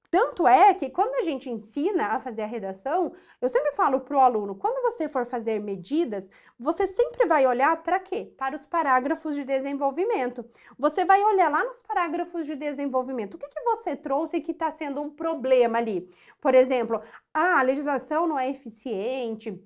Speaker 2: Tanto é que quando a gente ensina a fazer a redação, eu sempre falo para o aluno, quando você for fazer medidas, você sempre vai olhar para quê? Para os parágrafos de desenvolvimento. Você vai olhar lá nos parágrafos de desenvolvimento, o que você trouxe que está sendo um problema ali? Por exemplo, a legislação não é eficiente,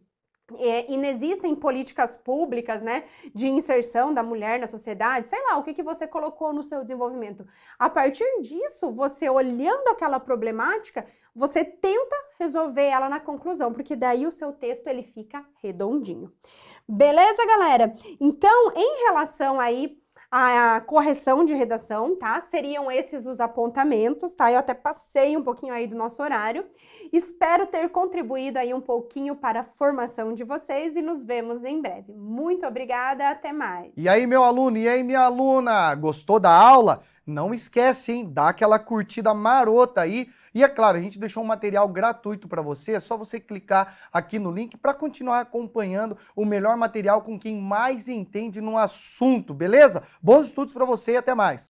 Speaker 2: inexistem políticas públicas, né, de inserção da mulher na sociedade, sei lá, o que você colocou no seu desenvolvimento. A partir disso, você olhando aquela problemática, você tenta resolver ela na conclusão, porque daí o seu texto ele fica redondinho. Beleza, galera? Então, em relação aí à correção de redação, tá? Seriam esses os apontamentos, tá? Eu até passei um pouquinho aí do nosso horário. Espero ter contribuído aí um pouquinho para a formação de vocês e nos vemos em breve. Muito obrigada, até mais.
Speaker 1: E aí, meu aluno, e aí, minha aluna, gostou da aula? Não esquece, hein? Dá aquela curtida marota aí. E é claro, a gente deixou um material gratuito para você, é só você clicar aqui no link para continuar acompanhando o melhor material com quem mais entende no assunto, beleza? Bons estudos para você e até mais.